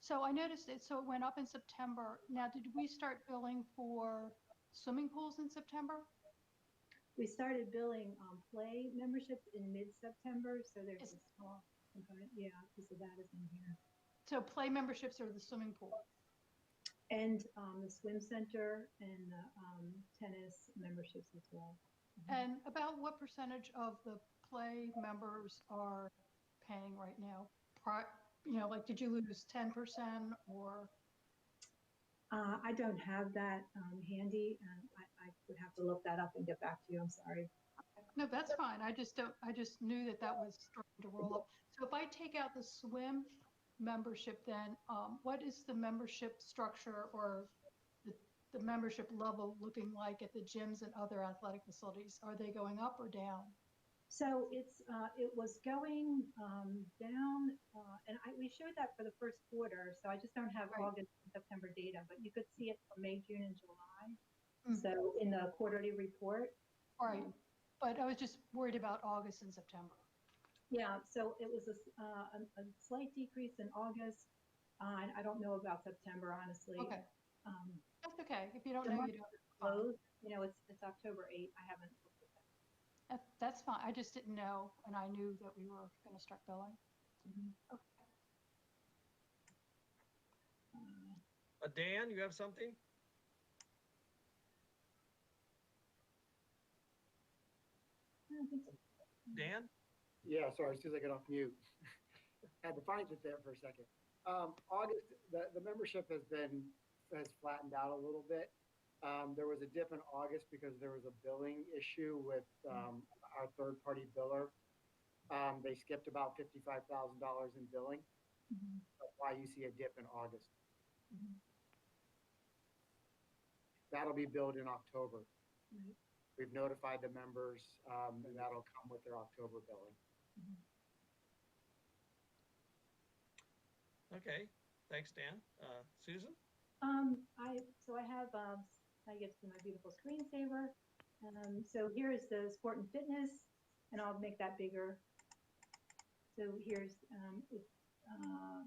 So I noticed it, so it went up in September. Now, did we start billing for swimming pools in September? We started billing play memberships in mid-September, so there's a small component. Yeah, a piece of that is in here. So play memberships are the swimming pool? And the swim center and the tennis memberships as well. And about what percentage of the play members are paying right now? Like, did you lose 10% or? I don't have that handy. I would have to look that up and get back to you. I'm sorry. No, that's fine. I just knew that was starting to roll up. So if I take out the swim membership, then what is the membership structure or the membership level looking like at the gyms and other athletic facilities? Are they going up or down? So it was going down, and we showed that for the first quarter. So I just don't have August and September data, but you could see it for May, June, and July. So in the quarterly report. Right, but I was just worried about August and September. Yeah, so it was a slight decrease in August. I don't know about September, honestly. Okay. That's okay. If you don't know, you don't. Closed. It's October 8th. I haven't looked at that. That's fine. I just didn't know, and I knew that we were going to start billing. Okay. Dan, you have something? I don't think so. Dan? Yeah, sorry, as soon as I get off mute. Had to find it there for a second. August, the membership has flattened out a little bit. There was a dip in August because there was a billing issue with our third-party biller. They skipped about $55,000 in billing. That's why you see a dip in August. That'll be billed in October. We've notified the members, and that'll come with their October billing. Okay, thanks, Dan. Susan? I have, I get to my beautiful screensaver. So here's the sport and fitness, and I'll make that bigger. So here's,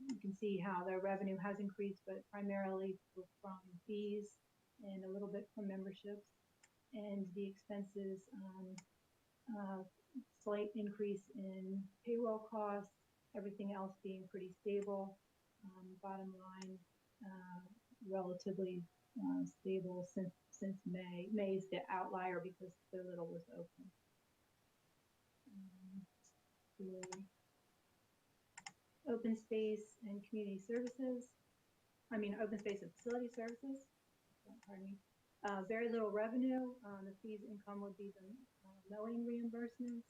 you can see how the revenue has increased, but primarily from fees and a little bit from memberships. And the expenses, slight increase in payroll costs, everything else being pretty stable. Bottom line, relatively stable since May. May's the outlier because so little was open. Open space and community services. Open space and facility services. Pardon me. Very little revenue. The fees income would be the mowing reimbursements.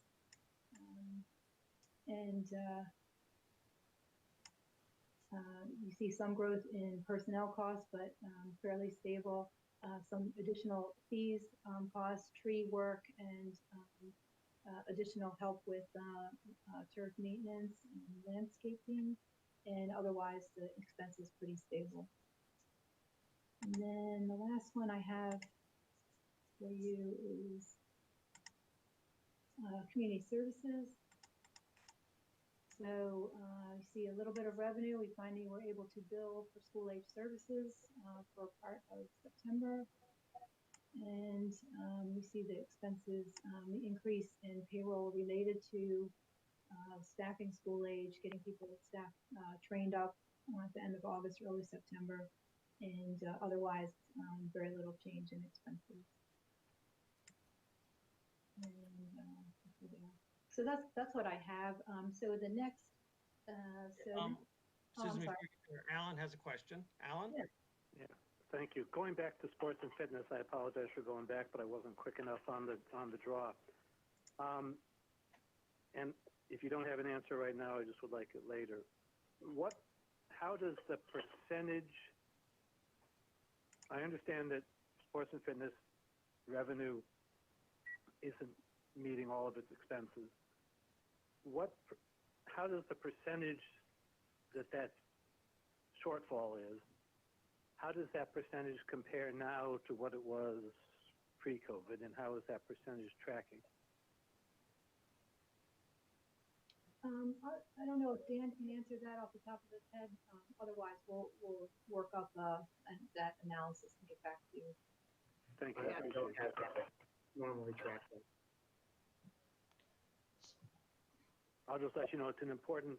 You see some growth in personnel costs, but fairly stable. Some additional fees, costs, tree work, and additional help with turf maintenance and landscaping. And otherwise, the expense is pretty stable. And then the last one I have for you is community services. So you see a little bit of revenue. We finally were able to bill for school age services for part of September. And we see the expenses, the increase in payroll related to staffing school age, getting staff trained up at the end of August, early September, and otherwise very little change in expenses. And so that's what I have. So the next, Susan, before you get there, Alan has a question. Alan? Yeah, thank you. Going back to sports and fitness, I apologize for going back, but I wasn't quick enough on the draw. And if you don't have an answer right now, I just would like it later. How does the percentage? I understand that sports and fitness revenue isn't meeting all of its expenses. How does the percentage that shortfall is, how does that percentage compare now to what it was pre-COVID, and how is that percentage tracking? I don't know if Dan can answer that off the top of his head. Otherwise, we'll work up that analysis and get back to you. Thank you. I don't have that normally tracked. I'll just let you know it's an important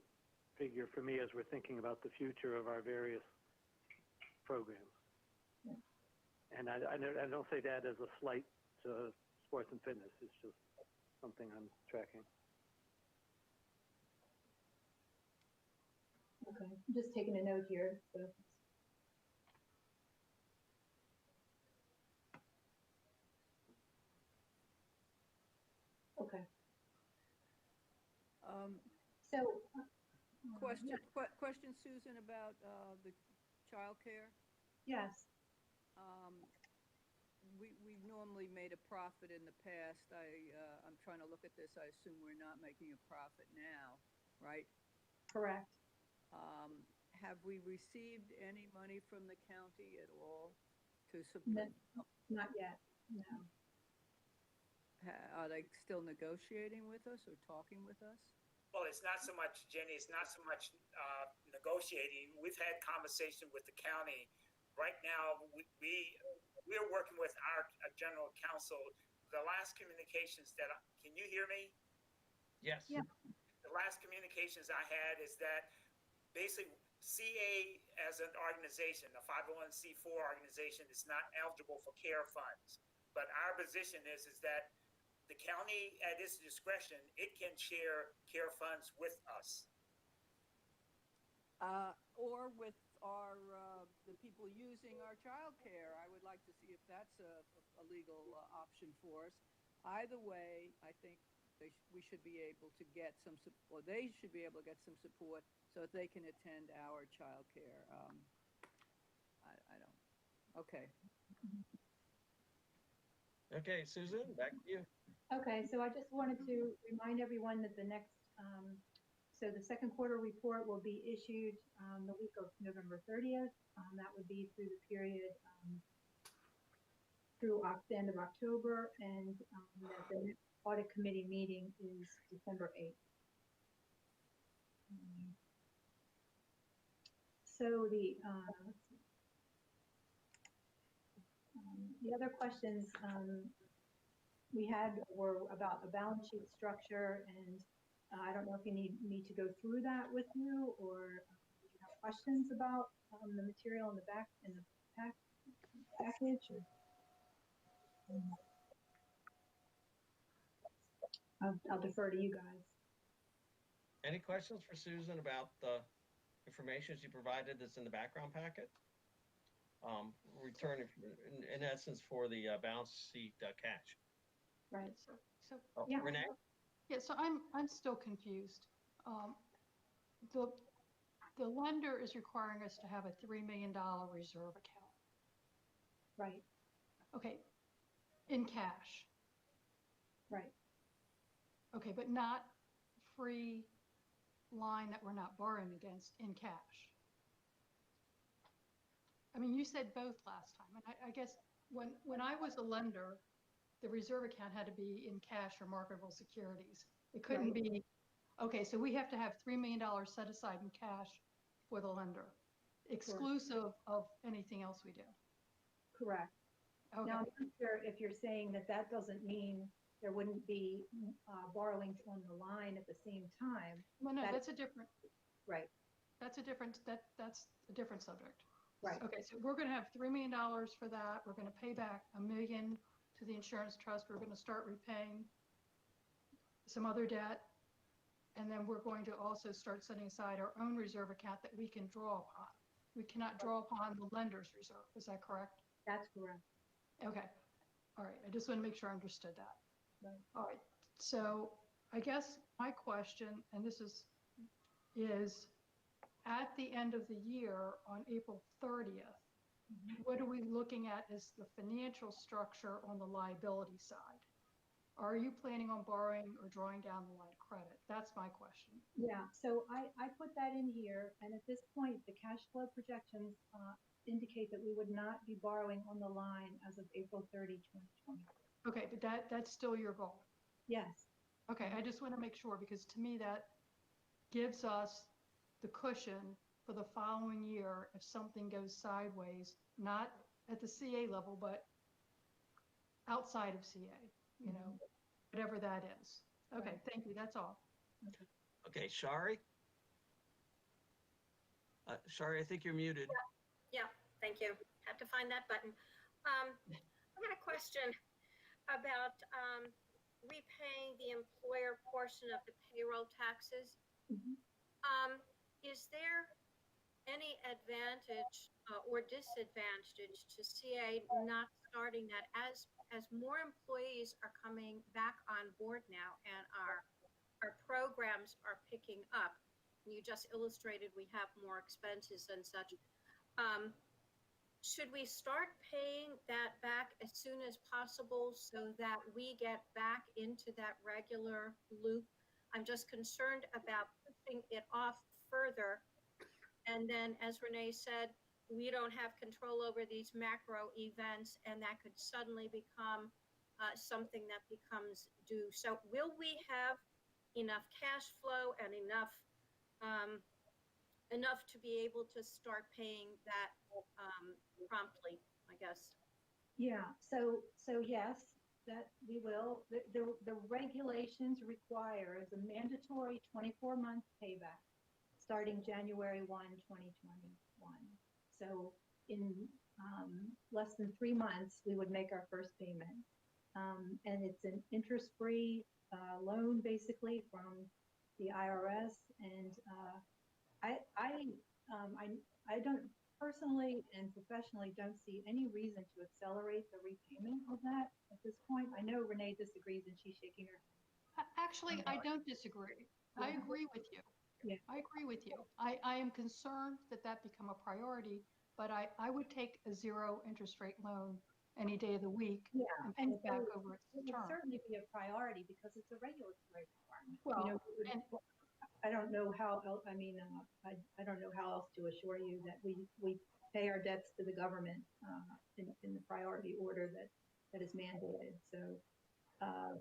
figure for me as we're thinking about the future of our various programs. Yeah. And I don't say that as a slight to sports and fitness. It's just something I'm tracking. Okay, I'm just taking a note here. So. Okay. Question, Susan, about the childcare. Yes. We've normally made a profit in the past. I'm trying to look at this. I assume we're not making a profit now, right? Correct. Have we received any money from the county at all to support? No, not yet. No. Are they still negotiating with us or talking with us? Well, it's not so much, Jenny, it's not so much negotiating. We've had conversation with the county. Right now, we're working with our general counsel. The last communications can you hear me? Yes. Yeah. The last communications I had is that basically CA as an organization, a 501c4 organization, is not eligible for care funds. But our position is that the county, at its discretion, it can share care funds with us. Or with the people using our child care. I would like to see if that's a legal option for us. Either way, I think we should be able to get some, or they should be able to get some support so that they can attend our childcare. I don't. Okay. Okay, Susan, back to you. Okay, so I just wanted to remind everyone that the next, so the second quarter report will be issued the week of November 30th. That would be through the period through the end of October, and that the next audit committee meeting is December 8th. So let's see. The other questions we had were about the balance sheet structure, and I don't know if you need me to go through that with you, or you have questions about the material in the back in the package. Or, I'll defer to you guys. Any questions for Susan about the information she provided that's in the background packet? Return in essence for the balance sheet cash. Right. So yeah. Renee? Yeah, so I'm still confused. The lender is requiring us to have a $3 million reserve account. Right. Okay, in cash. Right. Okay, but not free line that we're not borrowing against in cash. I mean, you said both last time, and I guess when I was a lender, the reserve account had to be in cash or marketable securities. It couldn't be, okay, so we have to have $3 million set aside in cash for the lender, exclusive of anything else we do. Correct. Okay. Now, I'm not sure if you're saying that that doesn't mean there wouldn't be borrowings on the line at the same time. Well, no, that's a different. Right. That's a different subject. Right. Okay, so we're going to have $3 million for that. We're going to pay back $1 million to the insurance trust. We're going to start repaying some other debt. And then we're going to also start setting aside our own reserve account that we can draw upon. We cannot draw upon the lender's reserve. Is that correct? That's correct. Okay. All right. I just want to make sure I understood that. Right. All right. So I guess my question, and this is at the end of the year on April 30th, what are we looking at as the financial structure on the liability side? Are you planning on borrowing or drawing down the line of credit? That's my question. Yeah, so I put that in here, and at this point, the cash flow projections indicate that we would not be borrowing on the line as of April 30, 2020. Okay, but that's still your goal? Yes. Okay, I just want to make sure, because to me that gives us the cushion for the following year if something goes sideways, not at the CA level, but outside of CA, you know, whatever that is. Okay, thank you. That's all. Okay, Shari? Shari, I think you're muted. Yeah, thank you. Had to find that button. I got a question about repaying the employer portion of the payroll taxes. Is there any advantage or disadvantage to CA not starting that as more employees are coming back on board now and our programs are picking up? You just illustrated we have more expenses and such. Should we start paying that back as soon as possible so that we get back into that regular loop? I'm just concerned about pushing it off further. And then, as Renee said, we don't have control over these macro events, and that could suddenly become something that becomes due. So will we have enough cash flow and enough to be able to start paying that promptly, I guess? Yeah, so yes, that we will. The regulations require as a mandatory 24-month payback starting January 1, 2021. So in less than 3 months, we would make our first payment. And it's an interest-free loan basically from the IRS. And I don't personally and professionally don't see any reason to accelerate the repayment of that at this point. I know Renee disagrees and she's shaking her head. Actually, I don't disagree. I agree with you. Yeah. I agree with you. I am concerned that that become a priority, but I would take a zero interest rate loan any day of the week Yeah, and pay and it back so over its it would term. certainly be a priority because it's a regulatory requirement. Well, You know, and I don't know how else, I don't know how else to assure you that we pay our debts to the government in the priority order that is mandated. So, uh,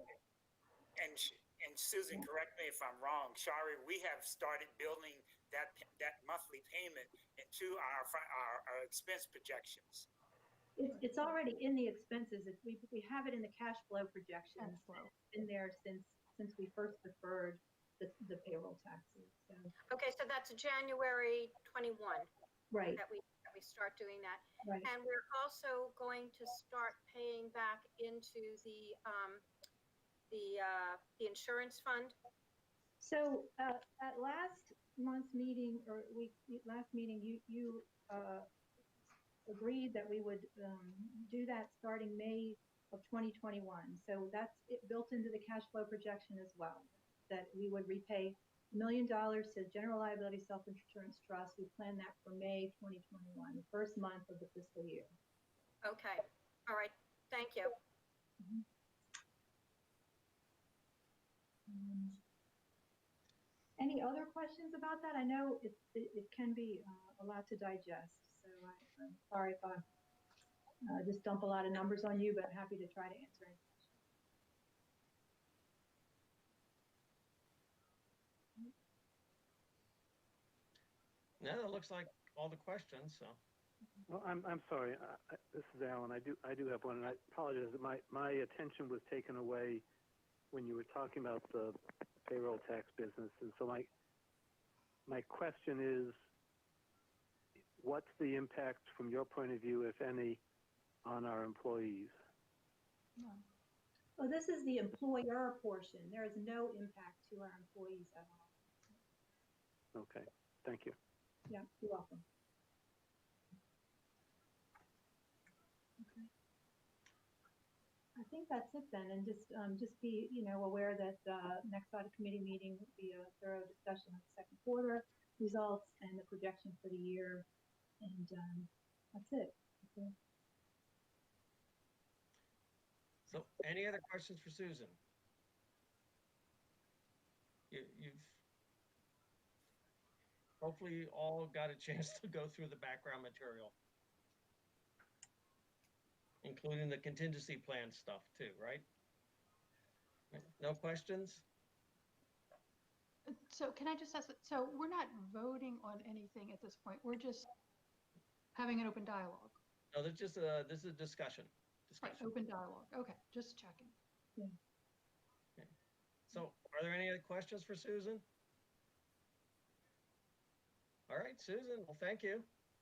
And Susan, yeah. correct me if I'm wrong, Shari, we have started building that monthly payment into our expense projections. It's already in the expenses. We have it in the cash flow Cash projections. flow. It's been there since we first deferred the payroll taxes. So, Okay, so that's January 21 right, that we start doing that. right. And we're also going to start paying back into the insurance fund. So at last month's meeting last meeting, you agreed that we would do that starting May of 2021. So that's it built into the cash flow projection as well, that we would repay $1 million to General Liability Self-Insurance Trust. We plan that for May 2021, the first month of the fiscal year. Okay, all right, thank you. Mhm. Any other questions about that? I know it can be a lot to digest, so I'm sorry if I just dump a lot of numbers on you, but happy to try to answer any questions. No, that looks like all the questions, so. Well, I'm sorry. This is Alan. I do have one, and I apologize. My attention was taken away when you were talking about the payroll tax business, and so my question is, what's the impact from your point of view, if any, on our employees? Well, this is the employer portion. There is no impact to our employees at all. Okay, thank you. Yeah, you're welcome. Okay. I think that's it then, and just be aware that next audit committee meeting will be a thorough discussion of the second quarter results and the projection for the year, and that's it. Okay. So any other questions for Susan? You've hopefully all got a chance to go through the background material, including the contingency plan stuff too, right? No questions? So can I just ask, so we're not voting on anything at this point. We're just having an open dialogue. No, this is a discussion. Right, open dialogue. Okay, just checking. Yeah. Okay. So are there any other questions for Susan? All right, Susan, well, thank you.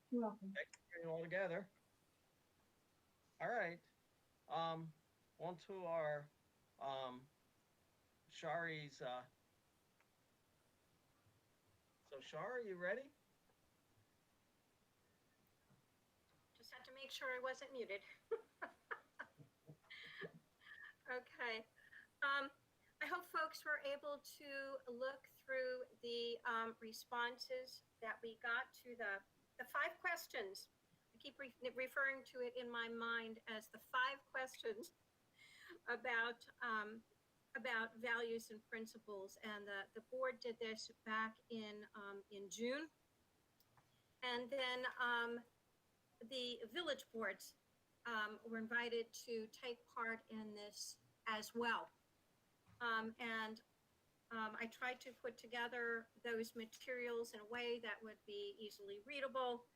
You're welcome. Thanks for bringing it all together. All right. On to our Shari's. So Shari, you ready? Just had to make sure I wasn't muted. Okay. I hope folks were able to look through the responses that we got to the 5 questions. I keep referring to it in my mind as the 5 questions about values and principles. And the board did this back in June. And then the village boards were invited to take part in this as well. I tried to put together those materials in a way that would be easily readable.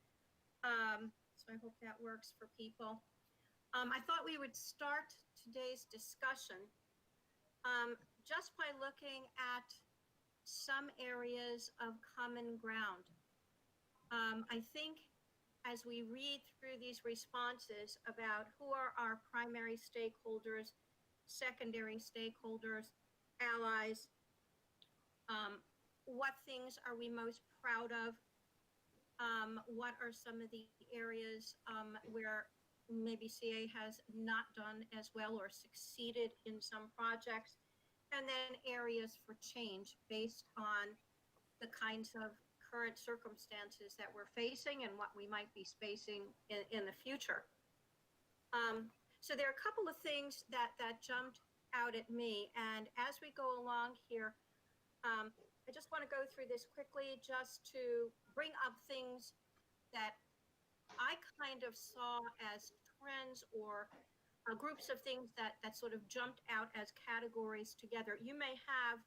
So I hope that works for people. I thought we would start today's discussion just by looking at some areas of common ground. I think as we read through these responses about who are our primary stakeholders, secondary stakeholders, allies, what things are we most proud of, what are some of the areas where maybe CA has not done as well or succeeded in some projects, and then areas for change based on the kinds of current circumstances that we're facing and what we might be facing in the future. So there are a couple of things that jumped out at me, and as we go along here, I just want to go through this quickly just to bring up things that I kind of saw as trends or groups of things that sort of jumped out as categories together. You may have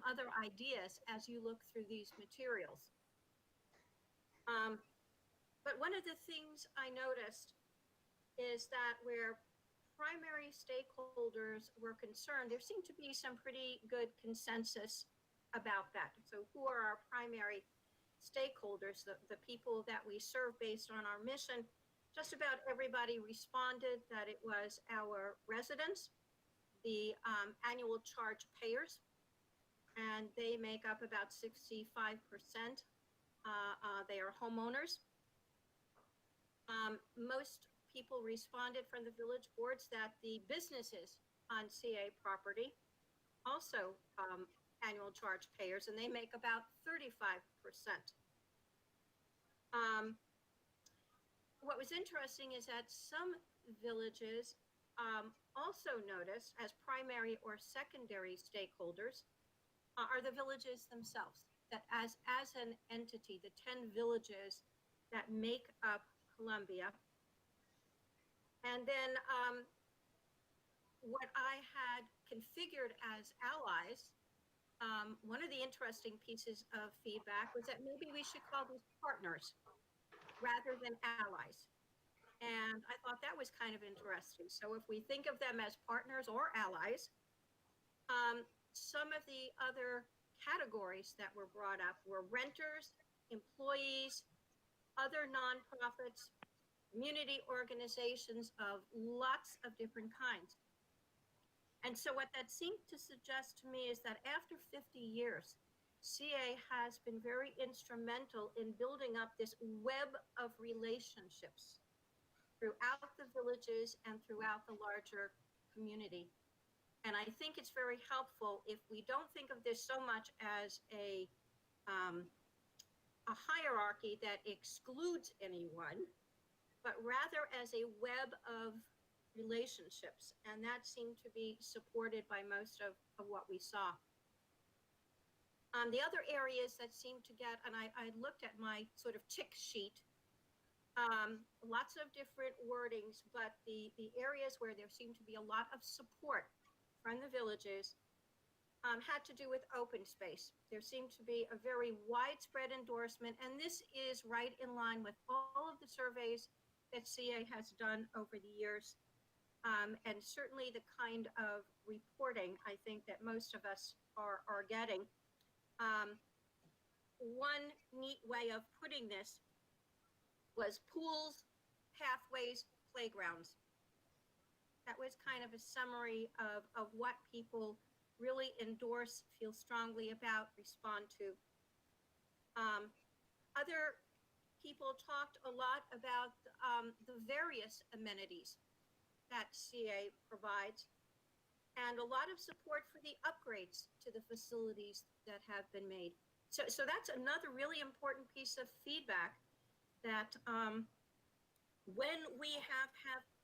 other ideas as you look through these materials. But one of the things I noticed is that where primary stakeholders were concerned, there seemed to be some pretty good consensus about that. So who are our primary stakeholders, the people that we serve based on our mission? Just about everybody responded that it was our residents, the annual charge payers, and they make up about 65%. They are homeowners. Most people responded from the village boards that the businesses on CA property also annual charge payers, and they make about 35%. What was interesting is that some villages also noticed as primary or secondary stakeholders are the villages themselves, that as an entity, the 10 villages that make up Columbia. And then what I had configured as allies, one of the interesting pieces of feedback was that maybe we should call these partners rather than allies. And I thought that was kind of interesting. So if we think of them as partners or allies, some of the other categories that were brought up were renters, employees, other nonprofits, community organizations of lots of different kinds. And so what that seemed to suggest to me is that after 50 years, CA has been very instrumental in building up this web of relationships throughout the villages and throughout the larger community. And I think it's very helpful if we don't think of this so much as a hierarchy that excludes anyone, but rather as a web of relationships. And that seemed to be supported by most of what we saw. The other areas that seemed to get, and I looked at my sort of tick sheet, lots of different wordings, but the areas where there seemed to be a lot of support from the villages had to do with open space. There seemed to be a very widespread endorsement, and this is right in line with all of the surveys that CA has done over the years, and certainly the kind of reporting I think that most of us are getting. One neat way of putting this was pools, pathways, playgrounds. That was kind of a summary of what people really endorse, feel strongly about, respond to. Other people talked a lot about the various amenities that CA provides, and a lot of support for the upgrades to the facilities that have been made. So that's another really important piece of feedback, that when we have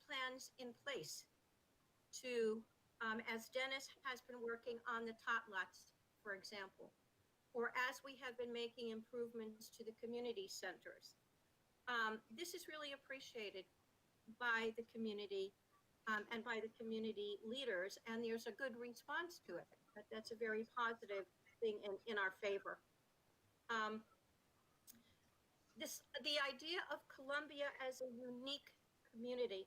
plans in place to, as Dennis has been working on the tot lots, for example, or as we have been making improvements to the community centers, this is really appreciated by the community and by the community leaders, and there's a good response to it. That's a very positive thing in our favor. The idea of Columbia as a unique community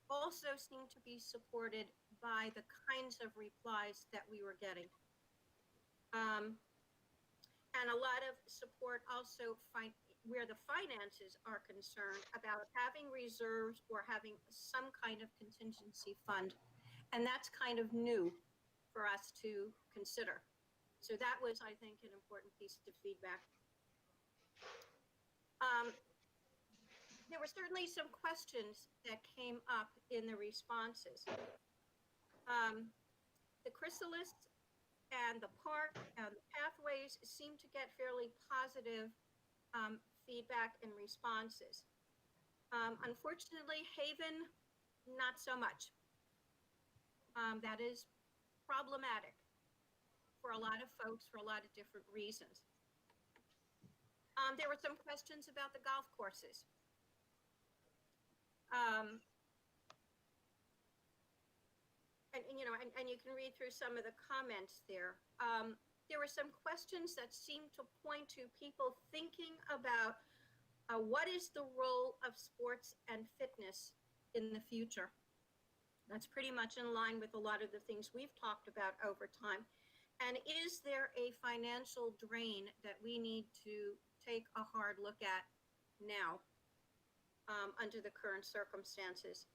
also seemed to be supported by the kinds of replies that we were getting. And a lot of support also where the finances are concerned about having reserves or having some kind of contingency fund. And that's kind of new for us to consider. So that was, I think, an important piece of feedback. There were certainly some questions that came up in the responses. the chrysalis and the park and the pathways seem to get fairly positive feedback and responses. Unfortunately, Haven, not so much. That is problematic for a lot of folks for a lot of different reasons. There were some questions about the golf courses. And you can read through some of the comments there. There were some questions that seemed to point to people thinking about what is the role of sports and fitness in the future. That's pretty much in line with a lot of the things we've talked about over time. And is there a financial drain that we need to take a hard look at now under the current circumstances?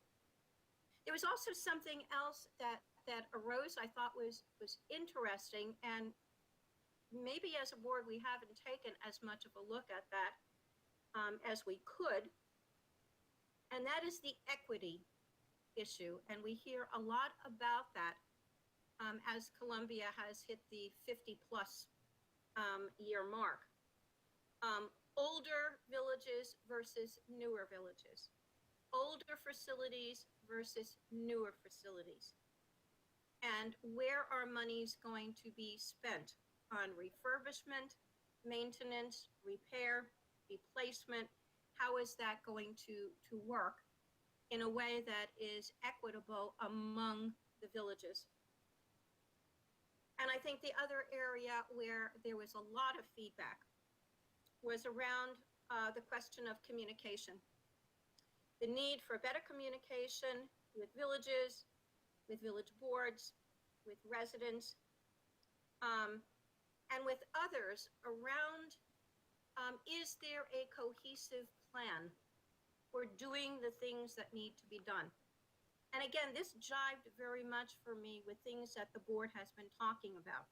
There was also something else that arose I thought was interesting, and maybe as a board we haven't taken as much of a look at that as we could, and that is the equity issue. And we hear a lot about that as Columbia has hit the 50-plus year mark. Older villages versus newer villages. Older facilities versus newer facilities. And where are monies going to be spent on refurbishment, maintenance, repair, replacement? How is that going to work in a way that is equitable among the villages? And I think the other area where there was a lot of feedback was around the question of communication. The need for better communication with villages, with village boards, with residents, and with others around, is there a cohesive plan for doing the things that need to be done? And again, this jived very much for me with things that the board has been talking about.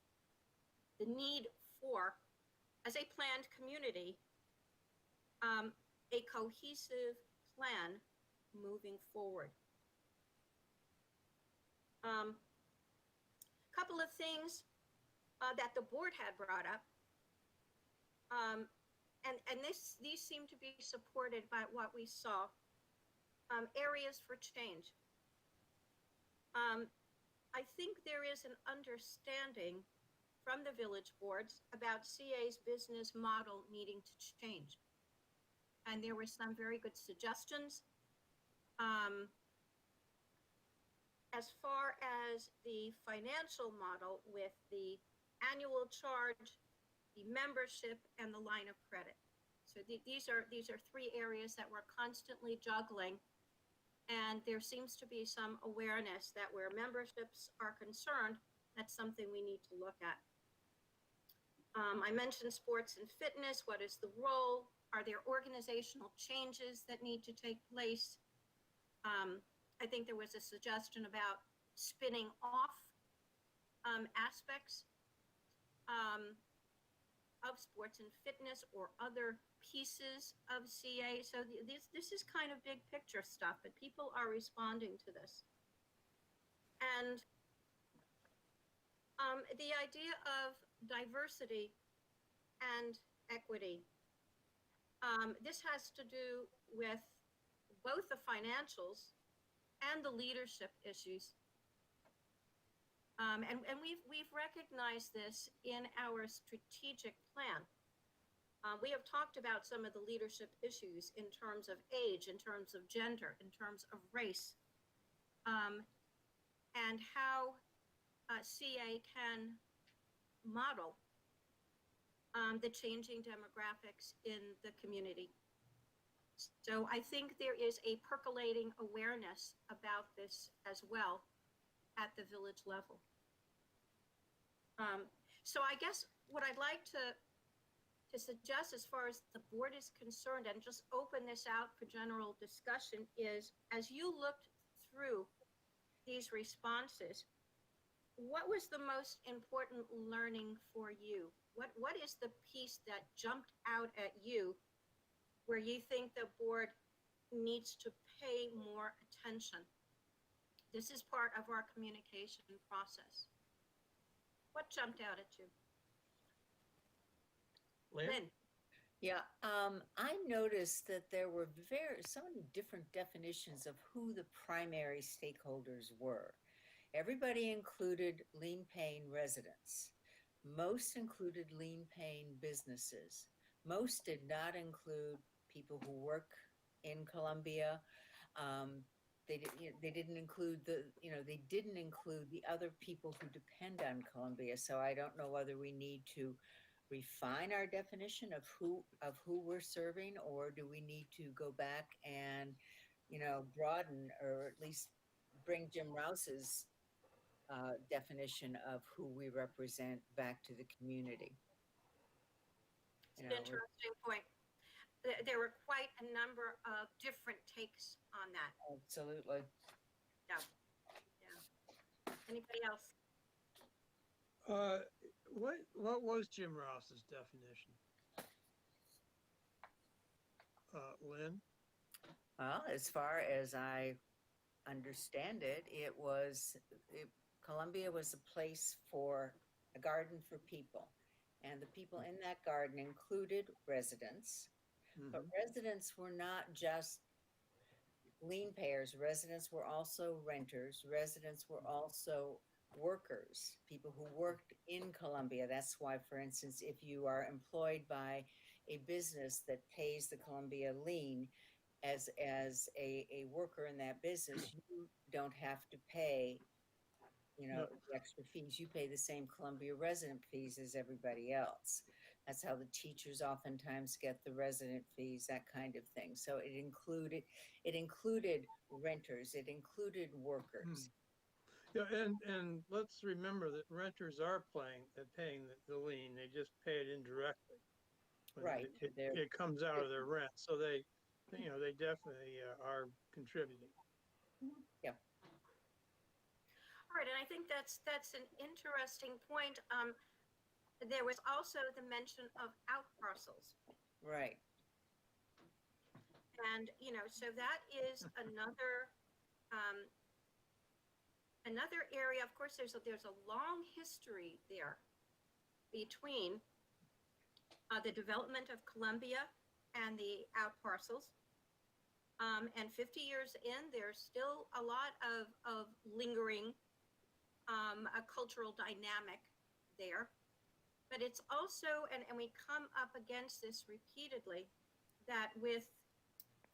The need for, as a planned community, a cohesive plan moving forward. Couple of things that the board had brought up, and these seem to be supported by what we saw. Areas for change. I think there is an understanding from the village boards about CA's business model needing to change. And there were some very good suggestions. As far as the financial model with the annual charge, the membership, and the line of credit. So these are three areas that we're constantly juggling. And there seems to be some awareness that where memberships are concerned, that's something we need to look at. I mentioned sports and fitness. What is the role? Are there organizational changes that need to take place? I think there was a suggestion about spinning off aspects of sports and fitness or other pieces of CA. So this is kind of big picture stuff, but people are responding to this. And the idea of diversity and equity. This has to do with both the financials and the leadership issues. And we've recognized this in our strategic plan. We have talked about some of the leadership issues in terms of age, in terms of gender, in terms of race, and how CA can model the changing demographics in the community. So I think there is a percolating awareness about this as well at the village level. So I guess what I'd like to suggest as far as the board is concerned, and just open this out for general discussion, is as you looked through these responses, what was the most important learning for you? What is the piece that jumped out at you where you think the board needs to pay more attention? This is part of our communication process. What jumped out at you? Lynn? Lynn? Yeah, I noticed that there were so many different definitions of who the primary stakeholders were. Everybody included lien paying residents. Most included lien paying businesses. Most did not include people who work in Columbia. They didn't include they didn't include the other people who depend on Columbia. So I don't know whether we need to refine our definition of who we're serving, or do we need to go back and broaden, or at least bring Jim Rouse's definition of who we represent back to the community? It's an interesting point. There were quite a number of different takes on that. Absolutely. Yeah. Anybody else? What was Jim Rouse's definition? Lynn? Well, as far as I understand it, Columbia was a place for a garden for people. And the people in that garden included residents, but residents were not just lien payers. Residents were also renters. Residents were also workers, people who worked in Columbia. That's why, for instance, if you are employed by a business that pays the Columbia lien, as a worker in that business, you don't have to pay the extra fees. You pay the same Columbia resident fees as everybody else. That's how the teachers oftentimes get the resident fees, that kind of thing. So it included renters, it included workers. Yeah, and let's remember that renters are paying the lien. They just pay it indirectly. Right. It comes out of their rent, so they definitely are contributing. Yeah. All right, and I think that's an interesting point. There was also the mention of out parcels. Right. And, so that is another area. Of course, there's a long history there between the development of Columbia and the out parcels. And 50 years in, there's still a lot of lingering a cultural dynamic there. But it's also, and we come up against this repeatedly, that with,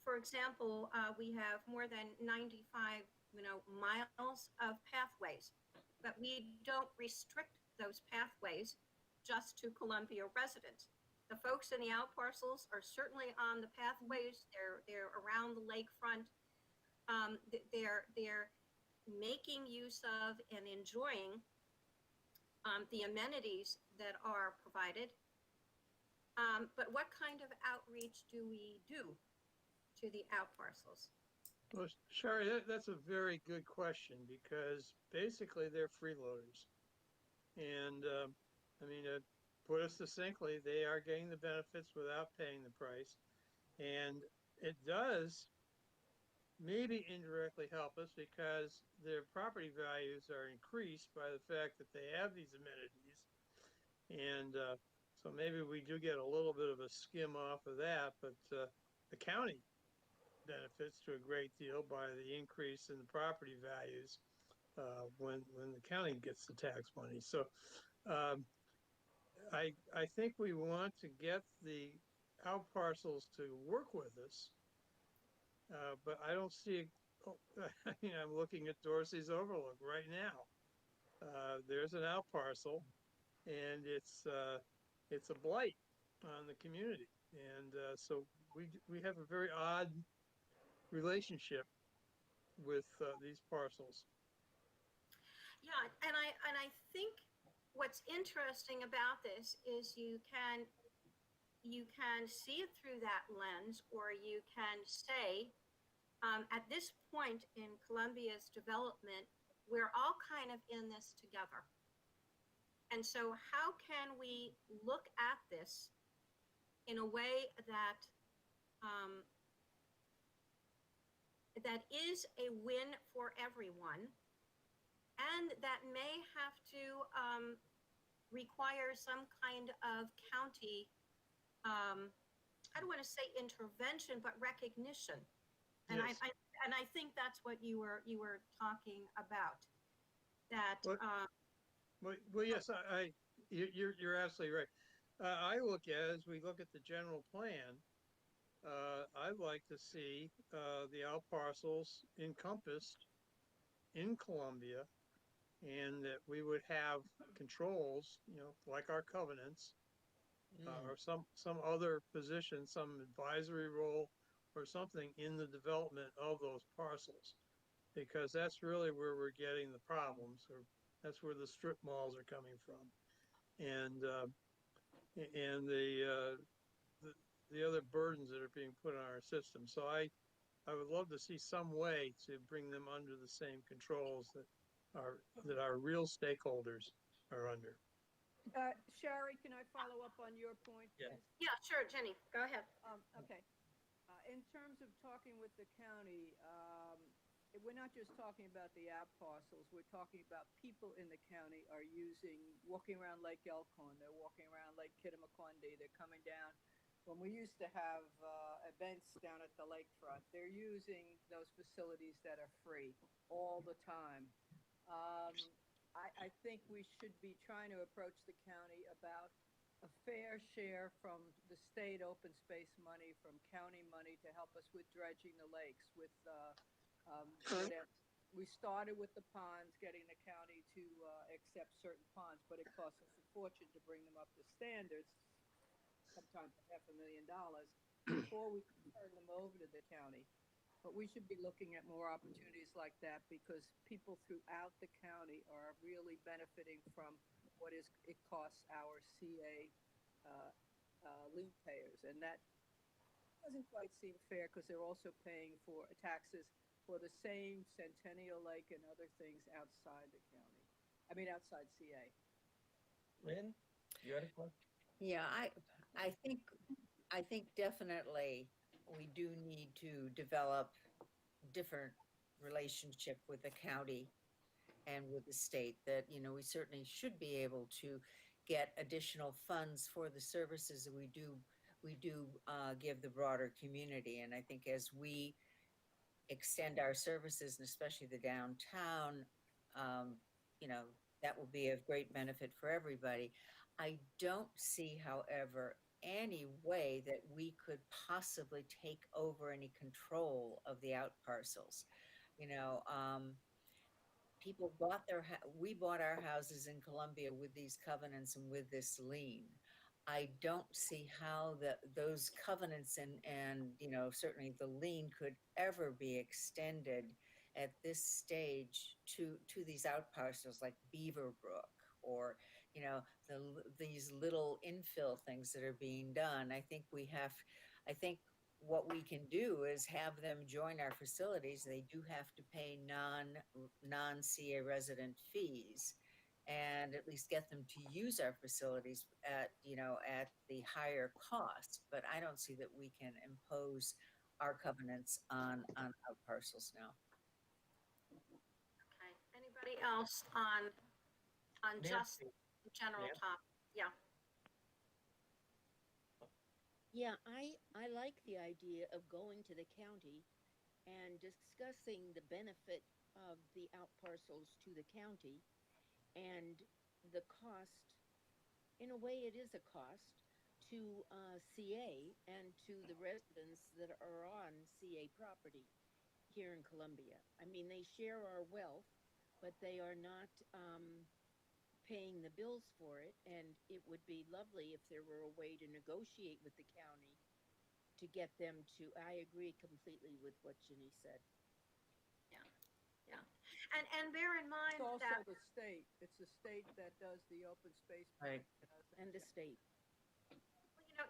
for example, we have more than 95, miles of pathways, but we don't restrict those pathways just to Columbia residents. The folks in the out parcels are certainly on the pathways. They're around the lakefront. They're making use of and enjoying the amenities that are provided. But what kind of outreach do we do to the out parcels? Well, Shari, that's a very good question, because basically they're freeloaders. And to put it succinctly, they are getting the benefits without paying the price. And it does maybe indirectly help us, because their property values are increased by the fact that they have these amenities. And so maybe we do get a little bit of a skim off of that, but the county benefits to a great deal by the increase in the property values when the county gets the tax money. So I think we want to get the out parcels to work with us, but I don't see. I'm looking at Dorsey's Overlook right now. There's an out parcel, and it's a blight on the community, and so we have a very odd relationship with these parcels. Yeah, and I think what's interesting about this is you can see it through that lens, or you can say, at this point in Columbia's development, we're all kind of in this together. And so how can we look at this in a way that that is a win for everyone, and that may have to requires some kind of county, I don't want to say intervention, but recognition. And Yes. I think that's what you were talking about. That Well, yes, you're absolutely right. I look at, as we look at the general plan, I'd like to see the out parcels encompassed in Columbia, and that we would have controls, like our covenants, or some other position, some advisory role or something in the development of those parcels, because that's really where we're getting the problems, or that's where the strip malls are coming from, and the other burdens that are being put on our system. So I would love to see some way to bring them under the same controls that our real stakeholders are under. Sherry, can I follow up on your point? Yeah. Yeah, sure, Jenny, go ahead. Okay. In terms of talking with the county, we're not just talking about the app parcels. We're talking about people in the county are walking around Lake Elkhorn. They're walking around Lake Kittamaqundi. They're coming down. When we used to have events down at the lakefront, they're using those facilities that are free all the time. I think we should be trying to approach the county about a fair share from the state open space money, from county money to help us with dredging the lakes. We started with the ponds, getting the county to accept certain ponds, but it costs us a fortune to bring them up to standards, sometimes $500,000 before we can turn them over to the county. But we should be looking at more opportunities like that, because people throughout the county are really benefiting from what it costs our CA lien payers. And that doesn't quite seem fair, because they're also paying for taxes for the same Centennial Lake and other things outside the county. I mean, outside CA. Lynn, you had a question? Yeah, I think definitely we do need to develop different relationship with the county and with the state, that, we certainly should be able to get additional funds for the services that we do give the broader community. And I think as we extend our services, and especially the downtown, that will be of great benefit for everybody. I don't see, however, any way that we could possibly take over any control of the out parcels. People we bought our houses in Columbia with these covenants and with this lien. I don't see how those covenants and certainly the lien could ever be extended at this stage to these out parcels like Beaverbrook, or these little infill things that are being done. I think what we can do is have them join our facilities. They do have to pay non-CA resident fees, and at least get them to use our facilities at the higher cost. But I don't see that we can impose our covenants on out parcels now. Okay, anybody else on just the general topic? Yeah. Yeah, I like the idea of going to the county and discussing the benefit of the out parcels to the county, and the cost. In a way, it is a cost to CA and to the residents that are on CA property here in Columbia. I mean, they share our wealth, but they are not paying the bills for it. And it would be lovely if there were a way to negotiate with the county to get them to. I agree completely with what Ginny said. Yeah. And bear in mind It's also that the state. It's the state that does the open space. Right. And the state.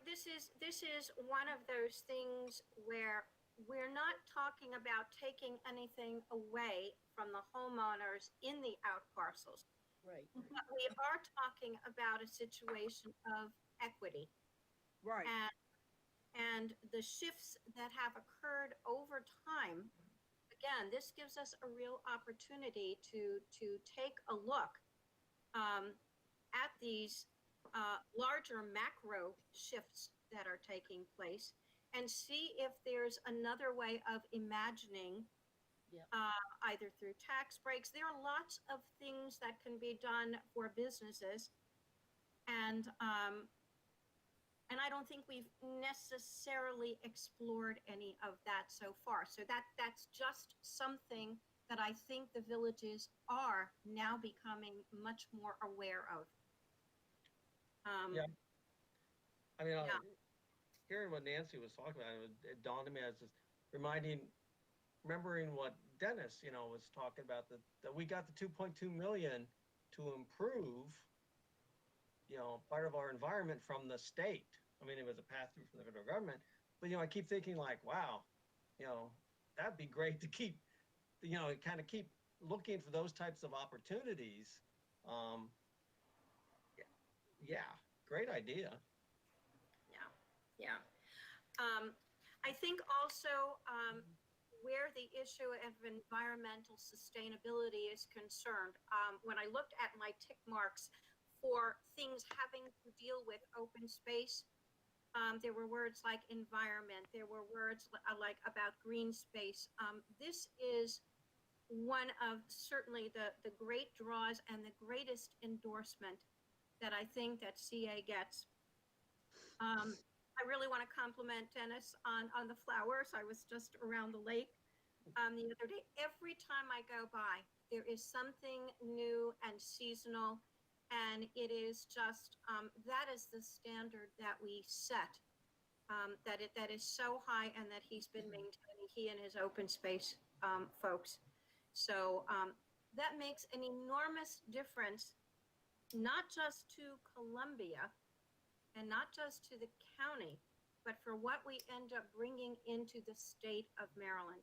this is one of those things where we're not talking about taking anything away from the homeowners in the out parcels. Right. But we are talking about a situation of equity. Right. And the shifts that have occurred over time, again, this gives us a real opportunity to take a look at these larger macro shifts that are taking place and see if there's another way of imagining, either through tax breaks. There are lots of things that can be done for businesses, and I don't think we've necessarily explored any of that so far. So that's just something that I think the villages are now becoming much more aware of. Yeah. I mean, Yeah. hearing what Nancy was talking about, it dawned on me as just remembering what Dennis, was talking about, that we got the 2.2 million to improve, part of our environment from the state. I mean, it was a pass through from the federal government, but I keep thinking like, wow, that'd be great to keep, kind of keep looking for those types of opportunities. Yeah, great idea. Yeah. I think also where the issue of environmental sustainability is concerned, when I looked at my tick marks for things having to deal with open space, there were words like environment, there were words like about green space. This is one of certainly the great draws and the greatest endorsement that I think that CA gets. I really want to compliment Dennis on the flowers. I was just around the lake the other day. Every time I go by, there is something new and seasonal, and it is just that is the standard that we set. That is so high, and that he's been maintaining, he and his open space folks. So that makes an enormous difference, not just to Columbia and not just to the county, but for what we end up bringing into the state of Maryland.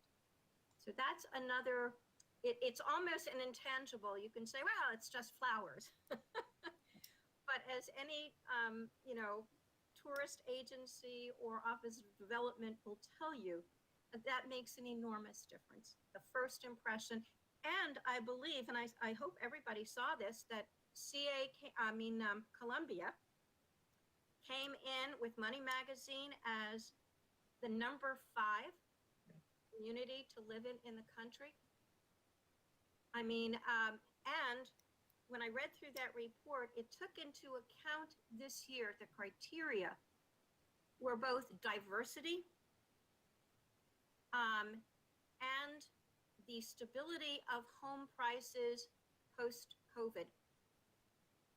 So that's another, it's almost an intangible. You can say, well, it's just flowers. But as any, tourist agency or office of development will tell you, that makes an enormous difference. The first impression, and I believe, and I hope everybody saw this, that Columbia came in with Money Magazine as the number 5 community to live in the country. I mean, and when I read through that report, it took into account this year the criteria were both diversity and the stability of home prices post-COVID.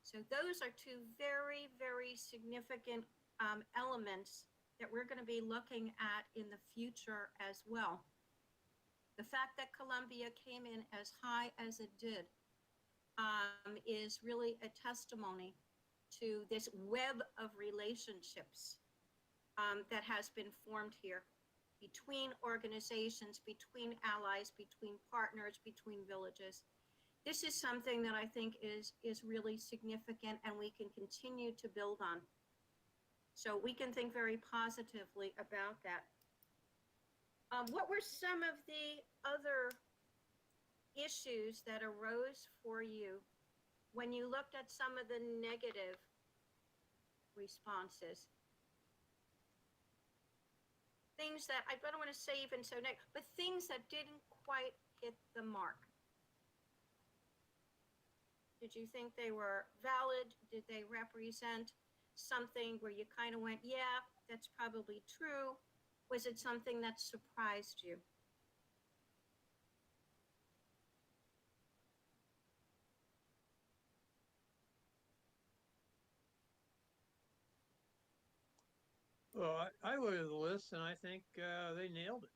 So those are two very, very significant elements that we're going to be looking at in the future as well. The fact that Columbia came in as high as it did is really a testimony to this web of relationships that has been formed here between organizations, between allies, between partners, between villages. This is something that I think is really significant, and we can continue to build on. So we can think very positively about that. What were some of the other issues that arose for you when you looked at some of the negative responses? Things that, I don't want to say even so negative, but things that didn't quite hit the mark. Did you think they were valid? Did they represent something where you kind of went, yeah, that's probably true? Was it something that surprised you? Well, I look at the list and I think they nailed it.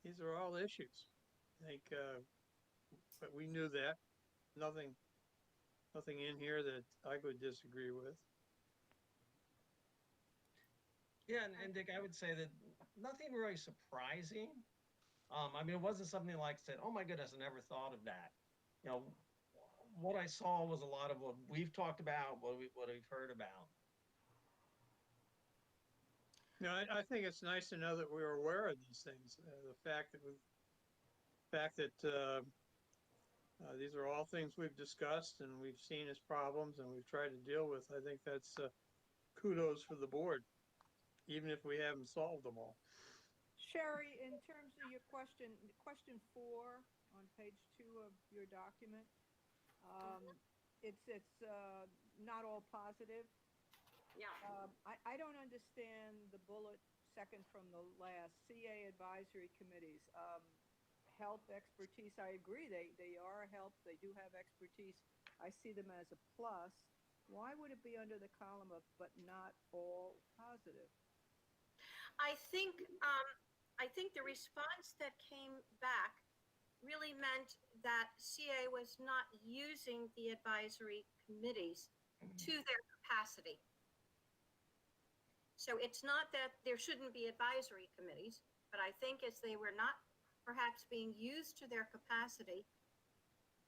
These are all issues. I think, but we knew that. Nothing in here that I would disagree with. Yeah, and Dick, I would say that nothing really surprising. I mean, it wasn't something like said, "Oh my goodness, I never thought of that." What I saw was a lot of what we've talked about, what we've heard about. I think it's nice to know that we were aware of these things. The fact that These are all things we've discussed and we've seen as problems and we've tried to deal with. I think that's kudos for the board, even if we haven't solved them all. Sherry, in terms of your question, question 4 on page 2 of your document, it's not all positive. Yeah. I don't understand the bullet second from the last, CA advisory committees. Help, expertise, I agree, they are a help, they do have expertise. I see them as a plus. Why would it be under the column of but not all positive? I think the response that came back really meant that CA was not using the advisory committees to their capacity. So it's not that there shouldn't be advisory committees, but I think as they were not perhaps being used to their capacity.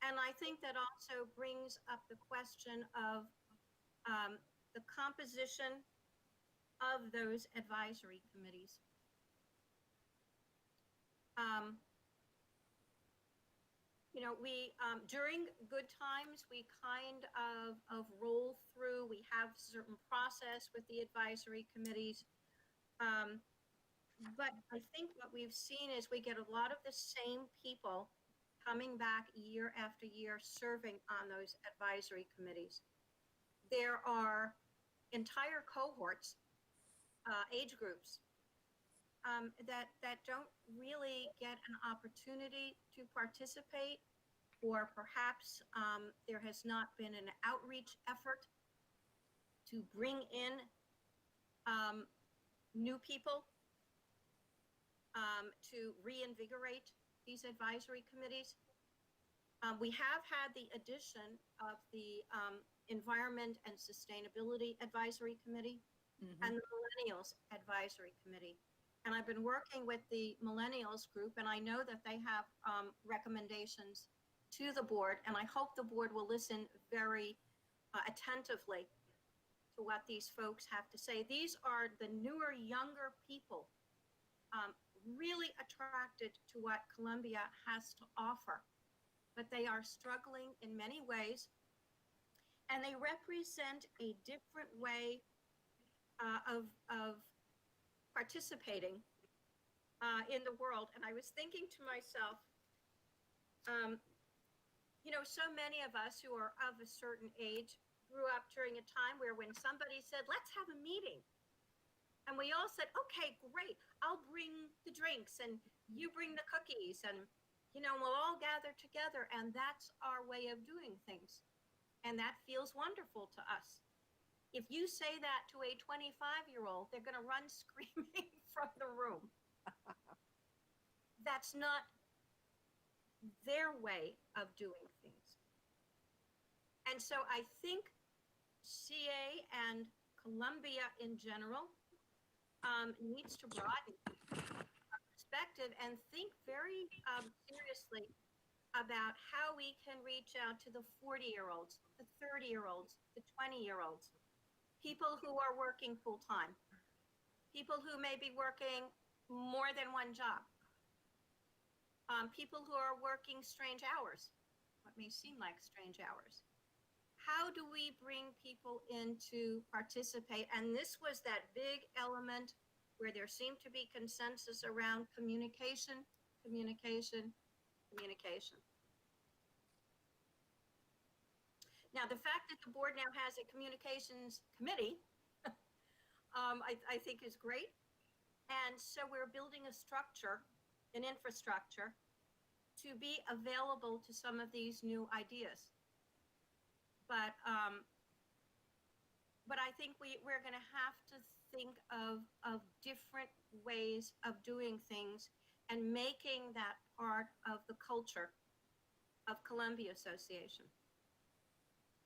And I think that also brings up the question of the composition of those advisory committees. You know, we during good times, we kind of roll through. We have certain process with the advisory committees. But I think what we've seen is we get a lot of the same people coming back year after year serving on those advisory committees. There are entire cohorts, age groups, that don't really get an opportunity to participate, or perhaps there has not been an outreach effort to bring in new people to reinvigorate these advisory committees. We have had the addition of the Environment and Sustainability Advisory Committee and the Millennials Advisory Committee. And I've been working with the Millennials group, and I know that they have recommendations to the board, and I hope the board will listen very attentively to what these folks have to say. These are the newer, younger people really attracted to what Columbia has to offer, but they are struggling in many ways, and they represent a different way of participating in the world. And I was thinking to myself, you know, so many of us who are of a certain age grew up during a time where when somebody said, let's have a meeting, and we all said, okay, great, I'll bring the drinks and you bring the cookies, and, you know, we'll all gather together, and that's our way of doing things. And that feels wonderful to us. If you say that to a 25-year-old, they're going to run screaming from the room. That's not their way of doing things. And so I think CA and Columbia in general needs to broaden perspective and think very seriously about how we can reach out to the 40-year-olds, the 30-year-olds, the 20-year-olds, people who are working full-time, people who may be working more than one job, people who are working strange hours, what may seem like strange hours. How do we bring people in to participate? And this was that big element where there seemed to be consensus around communication, communication, communication. Now, the fact that the board now has a communications committee, I think is great. And so we're building a structure, an infrastructure, to be available to some of these new ideas. But I think we're going to have to think of different ways of doing things and making that part of the culture of Columbia Association.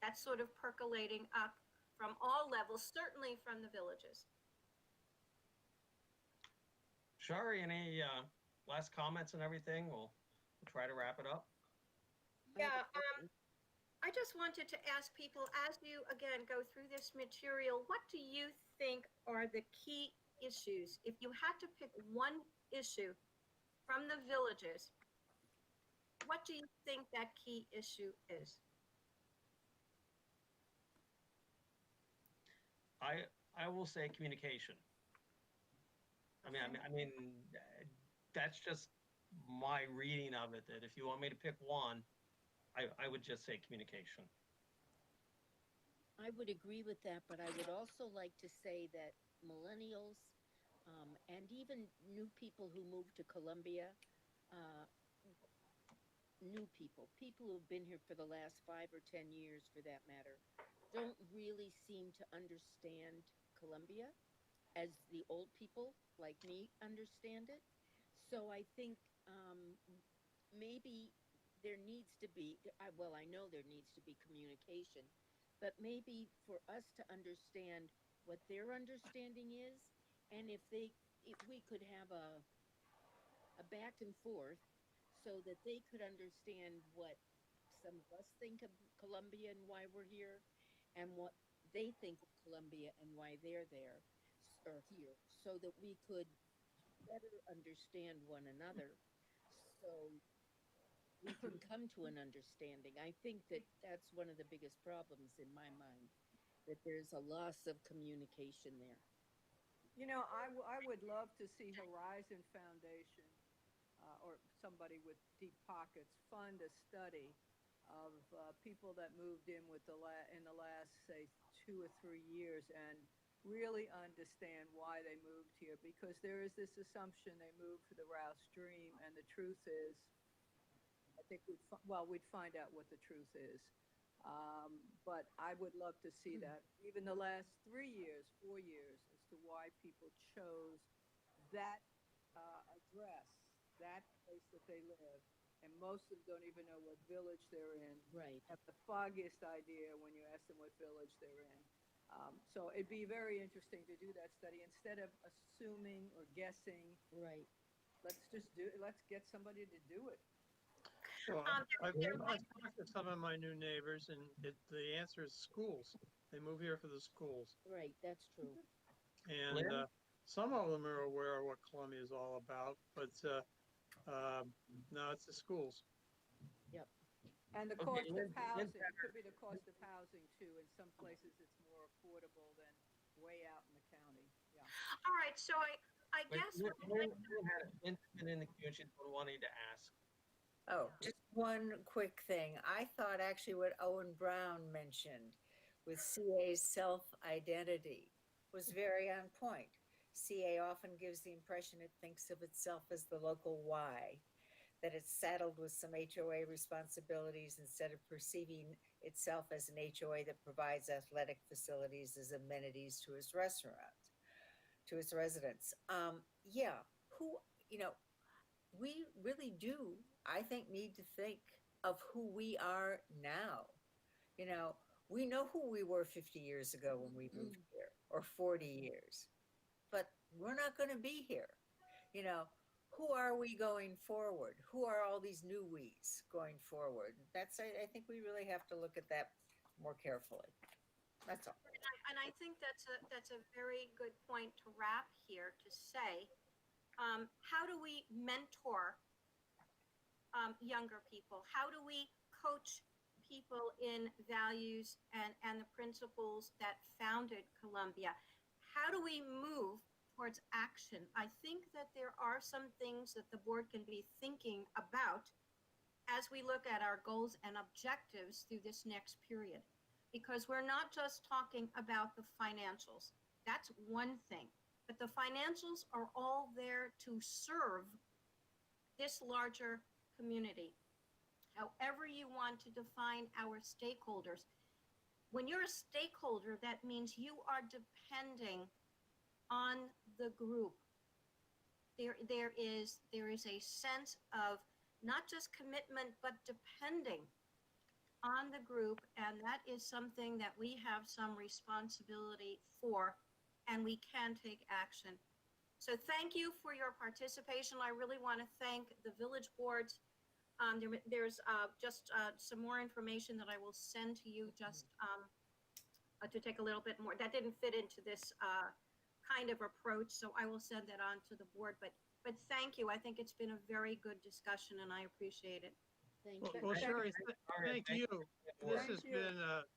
That's sort of percolating up from all levels, certainly from the villages. Shari, any last comments and everything? We'll try to wrap it up. Yeah, I just wanted to ask people, as you, again, go through this material, what do you think are the key issues? If you had to pick one issue from the villages what do you think that key issue is? I will say communication. I mean, that's just my reading of it. That if you want me to pick one, I would just say communication. I would agree with that, but I would also like to say that millennials and even new people who move to Columbia, uh, new people who have been here for the last 5 or 10 years, for that matter, don't really seem to understand Columbia as the old people like me understand it. So I think maybe there needs to be, well, I know there needs to be communication, but maybe for us to understand what their understanding is, and if we could have a back and forth so that they could understand what some of us think of Columbia and why we're here, and what they think of Columbia and why they're there or here, so that we could better understand one another, so we can come to an understanding. I think that that's one of the biggest problems in my mind, that there's a loss of communication there. You know, I would love to see Horizon Foundation or somebody with deep pockets fund a study of people that moved in in the last, say, 2 or 3 years, and really understand why they moved here, because there is this assumption they moved for the Rouse Stream, and the truth is, I think we'd find out what the truth is. But I would love to see that, even the last 3 years, 4 years, as to why people chose that address, that place that they live. And most of them don't even know what village they're in. Right. Have the foggiest idea when you ask them what village they're in. So it'd be very interesting to do that study instead of assuming or guessing. Right. Let's get somebody to do it. Well, I've talked to some of my new neighbors, and the answer is schools. They move here for the schools. Right, that's true. And some of them are aware of what Columbia is all about, but no, it's the schools. Yep. And the cost of housing, it could be the cost of housing too. In some places, it's more affordable than way out in the county. Yeah. All right, so I guess. Lynn had an in the queue, and she's wanting to ask. Oh, just one quick thing. I thought actually what Owen Brown mentioned with CA's self-identity was very on point. CA often gives the impression it thinks of itself as the local Y, that it's saddled with some HOA responsibilities instead of perceiving itself as an HOA that provides athletic facilities as amenities to its restaurant, to its residents. Yeah, we really do, I think, need to think of who we are now. We know who we were 50 years ago when we moved here, or 40 years, but we're not going to be here. Who are we going forward? Who are all these new we's going forward? I think we really have to look at that more carefully. That's all. And I think that's a very good point to wrap here, to say, how do we mentor younger people? How do we coach people in values and the principles that founded Columbia? How do we move towards action? I think that there are some things that the board can be thinking about as we look at our goals and objectives through this next period, because we're not just talking about the financials. That's one thing, but the financials are all there to serve this larger community. However you want to define our stakeholders. When you're a stakeholder, that means you are depending on the group. There is a sense of not just commitment, but depending on the group, and that is something that we have some responsibility for, and we can take action. So thank you for your participation. I really want to thank the village boards. There's just some more information that I will send to you just to take a little bit more. That didn't fit into this kind of approach, so I will send that on to the board. But thank you. I think it's been a very good discussion, and I appreciate it. Thank Well, you. well, Sherry, thank you. Thank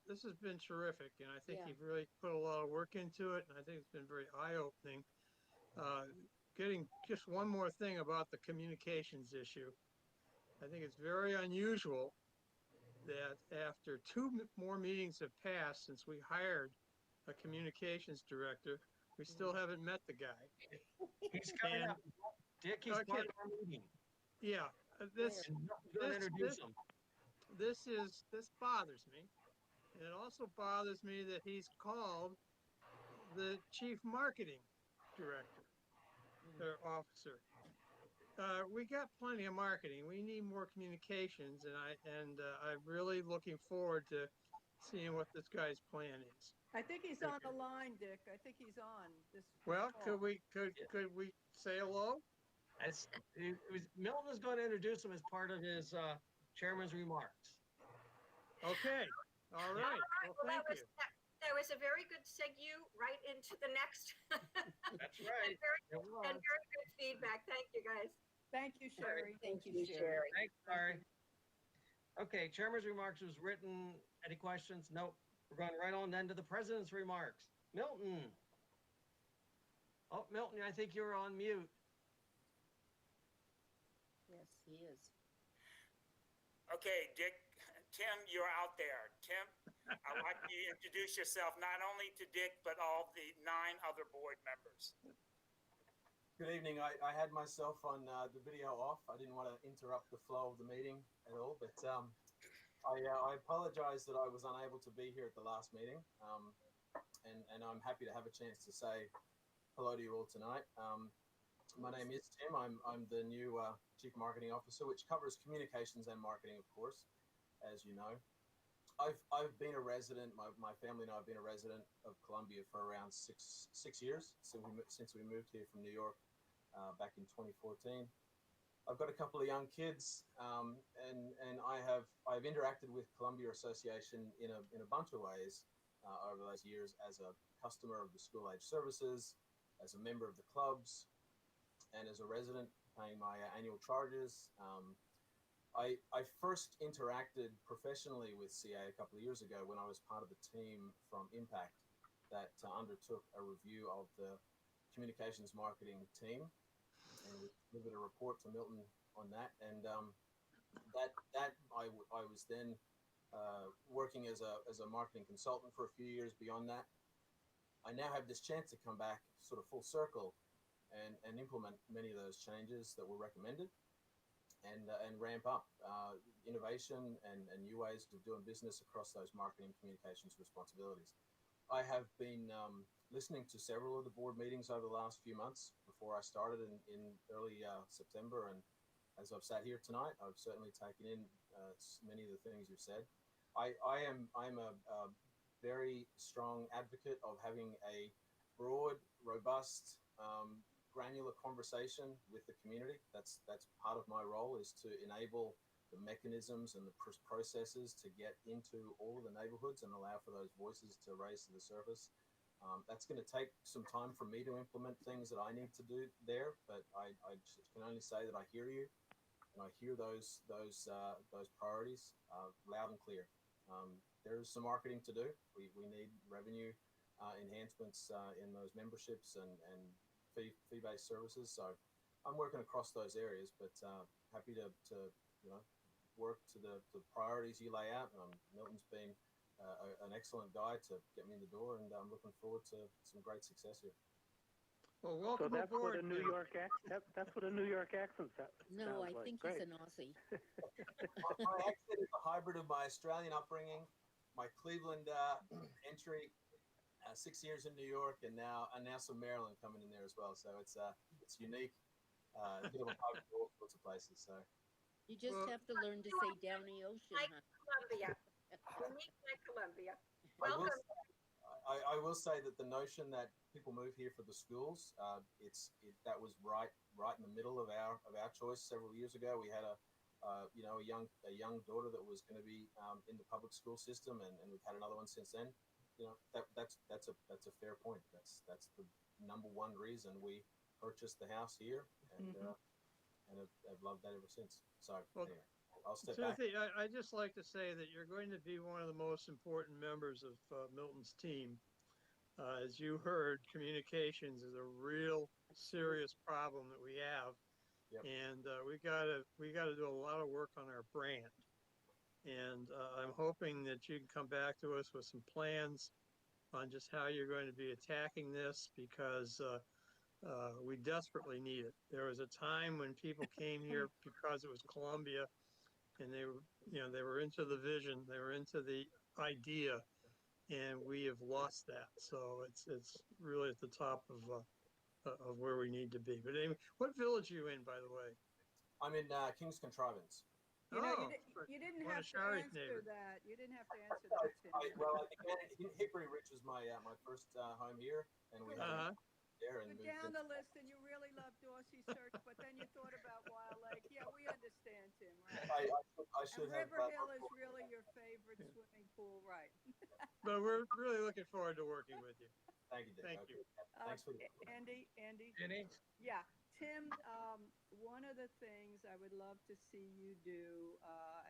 This has been terrific, and I think Yeah. you've really put a lot of work into it, and I think it's been very eye-opening. Getting just one more thing about the communications issue. I think it's very unusual that after more meetings have passed since we hired a communications director, we still haven't met the guy. He's coming And up. Dick, he's okay, part of our meeting. yeah, this And we're going to introduce him. this bothers me. And it also bothers me that he's called the chief marketing director or officer. We got plenty of marketing. We need more communications, and I'm really looking forward to seeing what this guy's plan is. I think he's on the line, Dick. I think he's on this. Well, call. could we say hello? Milton is going to introduce him as part of his chairman's remarks. Okay. All right. Well, thank you. That was a very good segue right into the next. That's right. And very good feedback. Thank you, guys. Thank you, Sherry. Thank you, Sherry. Thanks, Sherry. Okay, chairman's remarks was written. Any questions? Nope. We're going right on then to the president's remarks. Milton. Oh, Milton, I think you're on mute. Yes, he is. Okay, Dick, Tim, you're out there. Tim, I'd like you to introduce yourself not only to Dick, but all the 9 other board members. Good evening. I had myself on the video off. I didn't want to interrupt the flow of the meeting at all, but I apologize that I was unable to be here at the last meeting, and I'm happy to have a chance to say hello to you all tonight. My name is Tim. I'm the new Chief Marketing Officer, which covers communications and marketing, of course, as you know. I've been a resident. My family and I have been a resident of Columbia for around six years since we moved here from New York back in 2014. I've got a couple of young kids, and I've interacted with Columbia Association in a bunch of ways over those years as a customer of the school age services, as a member of the clubs, and as a resident paying my annual charges. I first interacted professionally with CA a couple of years ago when I was part of the team from Impact that undertook a review of the communications marketing team, and we delivered a report to Milton on that. And I was then working as a marketing consultant for a few years beyond that. I now have this chance to come back sort of full circle and implement many of those changes that were recommended, and ramp up innovation and new ways of doing business across those marketing communications responsibilities. I have been listening to several of the board meetings over the last few months before I started in early September, and as I've sat here tonight, I've certainly taken in many of the things you've said. I'm a very strong advocate of having a broad, robust, granular conversation with the community. That's part of my role, is to enable the mechanisms and the processes to get into all of the neighborhoods and allow for those voices to raise to the surface. That's going to take some time for me to implement things that I need to do there, but I can only say that I hear you, and I hear those priorities loud and clear. There's some marketing to do. We need revenue enhancements in those memberships and fee-based services. So I'm working across those areas, but happy to work to the priorities you lay out. Milton's been an excellent guy to get me in the door, and I'm looking forward to some great success here. Well, welcome So that's aboard. what a New York that's what a New York accent sounds No, I like. think Great. he's an Aussie. My accent is a hybrid of my Australian upbringing, my Cleveland entry, 6 years in New York, and now some Maryland coming in there as well. So it's unique. A bit of a hybrid of all sorts of places. So You just have to learn to say Downey Ocean, Like huh? Columbia. Unique like Columbia. I will, Welcome. I will say that the notion that people move here for the schools, that was right in the middle of our choice several years ago. We had a young daughter that was going to be in the public school system, and we've had another one since then. That's a fair point. That's the number one reason we purchased the house here, and have loved that ever since. So Well, anyway. I'll step back. Timothy, I just like to say that you're going to be one of the most important members of Milton's team. As you heard, communications is a real serious problem that we have, Yep. and we gotta do a lot of work on our brand. And I'm hoping that you can come back to us with some plans on just how you're going to be attacking this, because we desperately need it. There was a time when people came here because it was Columbia, and they were into the vision, they were into the idea, and we have lost that. So it's really at the top of where we need to be. But anyway, what village are you in, by the way? I'm in King's Contrivance. You know, Oh, you didn't one have of to Shari's answer neighbors. that. You didn't have to answer that, Tim. Well, Hickory Ridge was my first home here, and we had there and You're moved down into the list, and you really love Dorsey Search, but then you thought about Wild Lake. Yeah, we understand, Tim, right? I should And have. River Hill is really your favorite swimming pool, right? But we're really looking forward to working with you. Thank you, Dick. Thank you. Thanks for the Andy. Jenny? Yeah, Tim. One of the things I would love to see you do,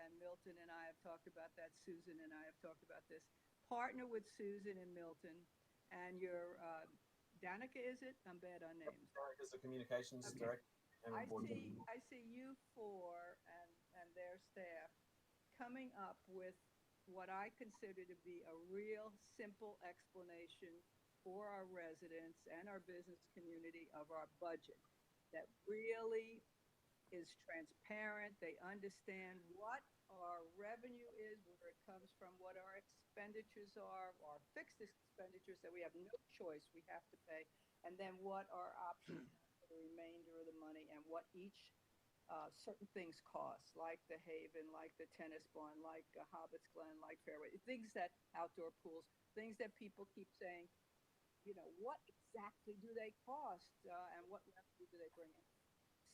and Milton and I have talked about that. Susan and I have talked about this. Partner with Susan and Milton, and your Danica, is it? I'm bad on names. Danica's the communications director. And I see you four and their staff coming up with what I consider to be a real simple explanation for our residents and our business community of our budget that really is transparent. They understand what our revenue is, where it comes from, what our expenditures are, our fixed expenditures that we have no choice, we have to pay, and then what our options are for the remainder of the money, and what each certain things cost, like the Haven, like the tennis barn, like Hobbit's Glen, like Fairway, things that outdoor pools, things that people keep saying, what exactly do they cost, and what revenue do they bring in?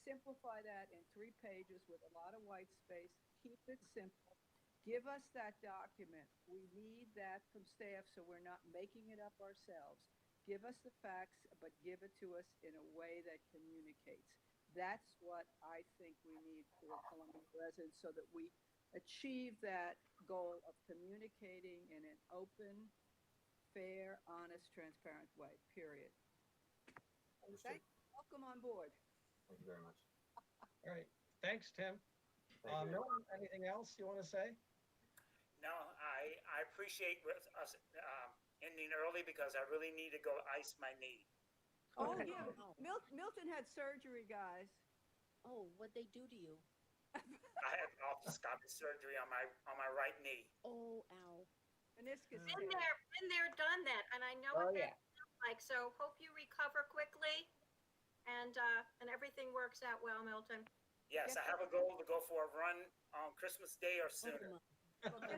Simplify that in 3 pages with a lot of white space. Keep it simple. Give us that document. We need that from staff so we're not making it up ourselves. Give us the facts, but give it to us in a way that communicates. That's what I think we need for Columbia residents so that we achieve that goal of communicating in an open, fair, honest, transparent way, period. Welcome on board. Thank you very much. All right. Thanks, Tim. Milton, anything else you want to say? No, I appreciate us ending early because I really need to go ice my knee. Oh, yeah. Milton had surgery, guys. Oh, what'd they do to you? I had arthroscopic surgery on my right knee. Oh, ow. Meniscus. Been there, done that, and I know what that feels like. So hope you recover quickly, and everything works out well, Milton. Yes, I have a goal to go for a run on Christmas Day or sooner. Get the leg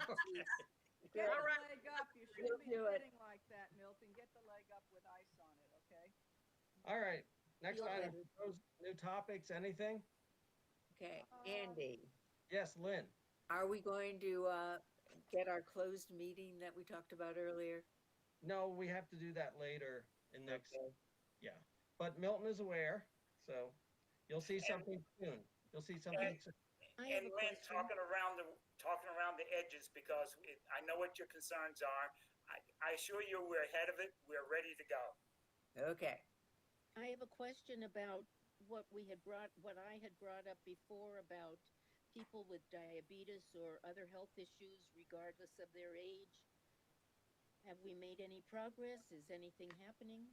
up. You shouldn't be sitting like that, Milton. Get the leg up with ice on it, okay? All right. Next item, new topics, anything? Okay, Andy. Yes, Lynn. Are we going to get our closed meeting that we talked about earlier? No, we have to do that later in next. Yeah, but Milton is aware, so you'll see something soon. You'll see something soon. And Lynn, talking around the edges, because I know what your concerns are. I assure you we're ahead of it. We're ready to go. Okay. I have a question about what I had brought up before about people with diabetes or other health issues, regardless of their age. Have we made any progress? Is anything happening?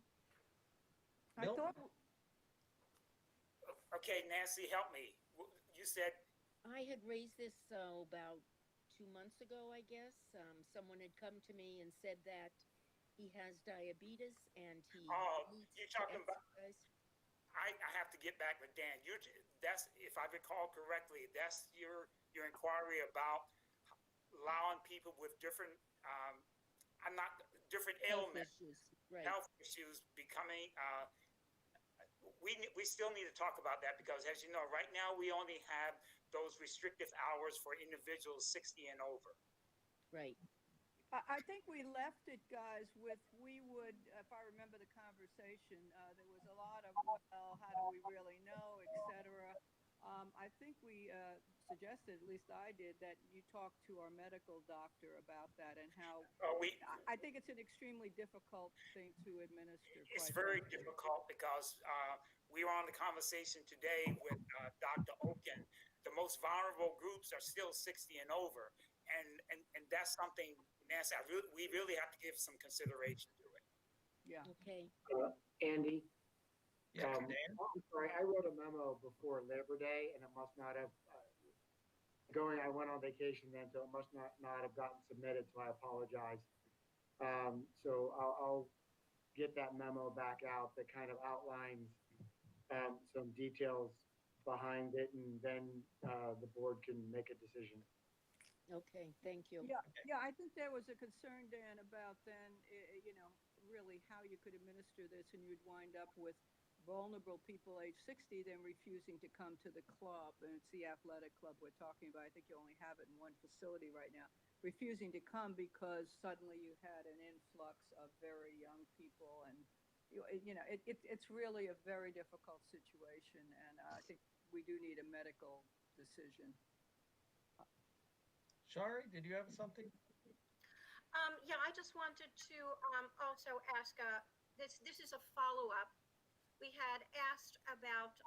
Okay, Nancy, help me. You said I had raised this about 2 months ago, I guess. Someone had come to me and said that he has diabetes and he needs you're to talking about. exercise. I have to get back with Dan. That's, if I recall correctly, that's your inquiry about allowing people with different different ailments, health issues becoming. We still need to talk about that because, as you know, right now we only have those restrictive hours for individuals 60 and over. Right. I think we left it, guys, with if I remember the conversation, there was a lot of, well, how do we really know, et cetera. I think we suggested, at least I did, that you talk to our medical doctor about that and how. I think it's an extremely difficult thing to administer. It's Quite very frankly. difficult because we were on the conversation today with Dr. Oken. The most vulnerable groups are still 60 and over, and that's something, Nancy, we really have to give some consideration to it. Yeah. Okay. Andy? Yes, Dan? I'm sorry, I wrote a memo before Labor Day, and it must not have, I went on vacation then, so it must not have gotten submitted, so I apologize. So I'll get that memo back out that kind of outlines some details behind it, and then the board can make a decision. Okay, thank you. Yeah, I think there was a concern, Dan, about then, really how you could administer this, and you'd wind up with vulnerable people age 60 then refusing to come to the club, and it's the athletic club we're talking about. I think you only have it in one facility right now, refusing to come because suddenly you had an influx of very young people, and it's really a very difficult situation, and I think we do need a medical decision. Shari, did you have something? Yeah, I just wanted to also ask, this is a follow-up. We had asked about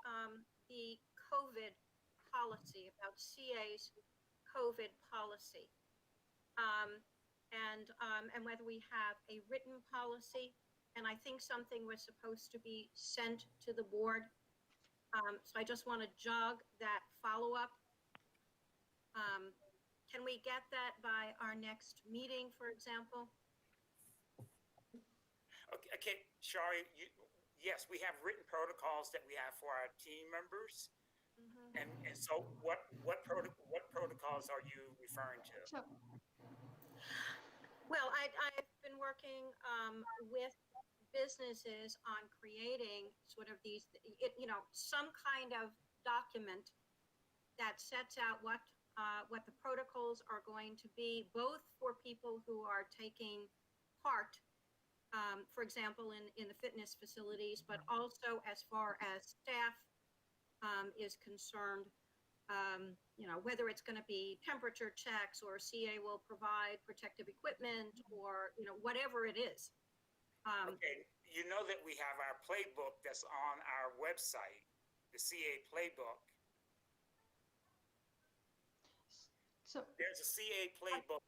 the COVID policy, about CA's COVID policy, and whether we have a written policy. And I think something was supposed to be sent to the board. So I just want to jog that follow-up. Can we get that by our next meeting, for example? Okay, Shari, yes, we have written protocols that we have for our team members. And so what protocols are you referring to? Well, I've been working with businesses on creating sort of these, some kind of document that sets out what the protocols are going to be, both for people who are taking part, for example, in the fitness facilities, but also as far as staff is concerned. Whether it's going to be temperature checks, or CA will provide protective equipment, or whatever it is. Okay, you know that we have our playbook that's on our website, the CA playbook. So there's a CA playbook.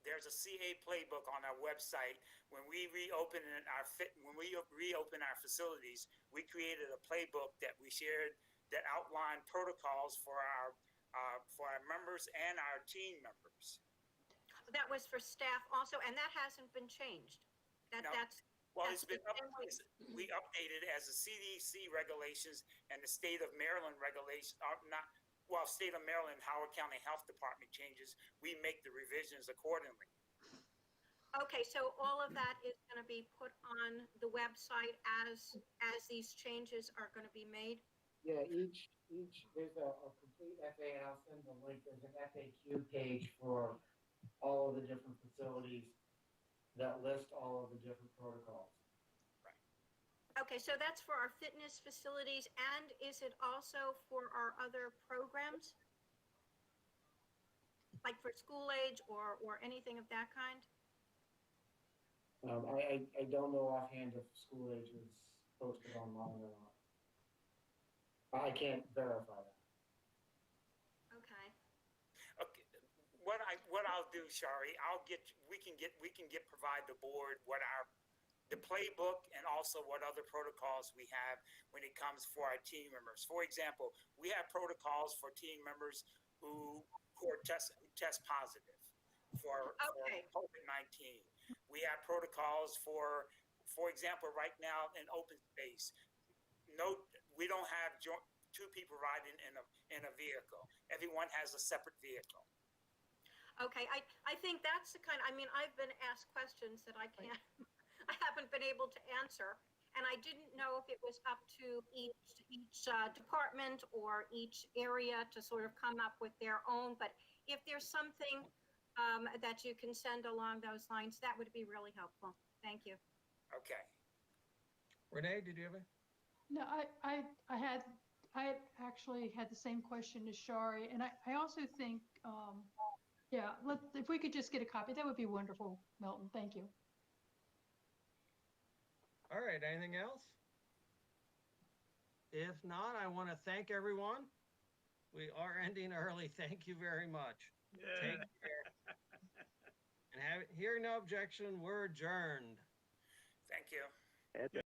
There's a CA playbook on our website. When we reopen our facilities, we created a playbook that we shared that outlined protocols for our members and our team members. That was for staff also, and that hasn't been changed. It's been we updated as the CDC regulations and the state of Maryland regulations are not. Well, state of Maryland, Howard County Health Department changes, we make the revisions accordingly. Okay, so all of that is going to be put on the website as these changes are going to be made? Yeah, each there's a complete FA, and I'll send the link. There's an FAQ page for all of the different facilities that list all of the different protocols. Okay, so that's for our fitness facilities, and is it also for our other programs? Like for school age or anything of that kind? I don't know offhand if school age is posted online or not. I can't verify that. Okay. Okay. What I'll do, Shari, we can provide the board the playbook and also what other protocols we have when it comes for our team members. For example, we have protocols for team members who test positive for COVID-19. We have protocols for example, right now in open space, we don't have two people riding in a vehicle. Everyone has a separate vehicle. Okay, I think that's the kind. I've been asked questions that I haven't been able to answer, and I didn't know if it was up to each department or each area to sort of come up with their own. But if there's something that you can send along those lines, that would be really helpful. Thank you. Okay. Renee, did you have it? no, I had I actually had the same question as Shari, and I also think, yeah, if we could just get a copy, that would be wonderful, Milton. Thank you. All right, anything else? If not, I want to thank everyone. We are ending early. Thank you very much. Take care. And hearing no objection, we're adjourned. Thank you.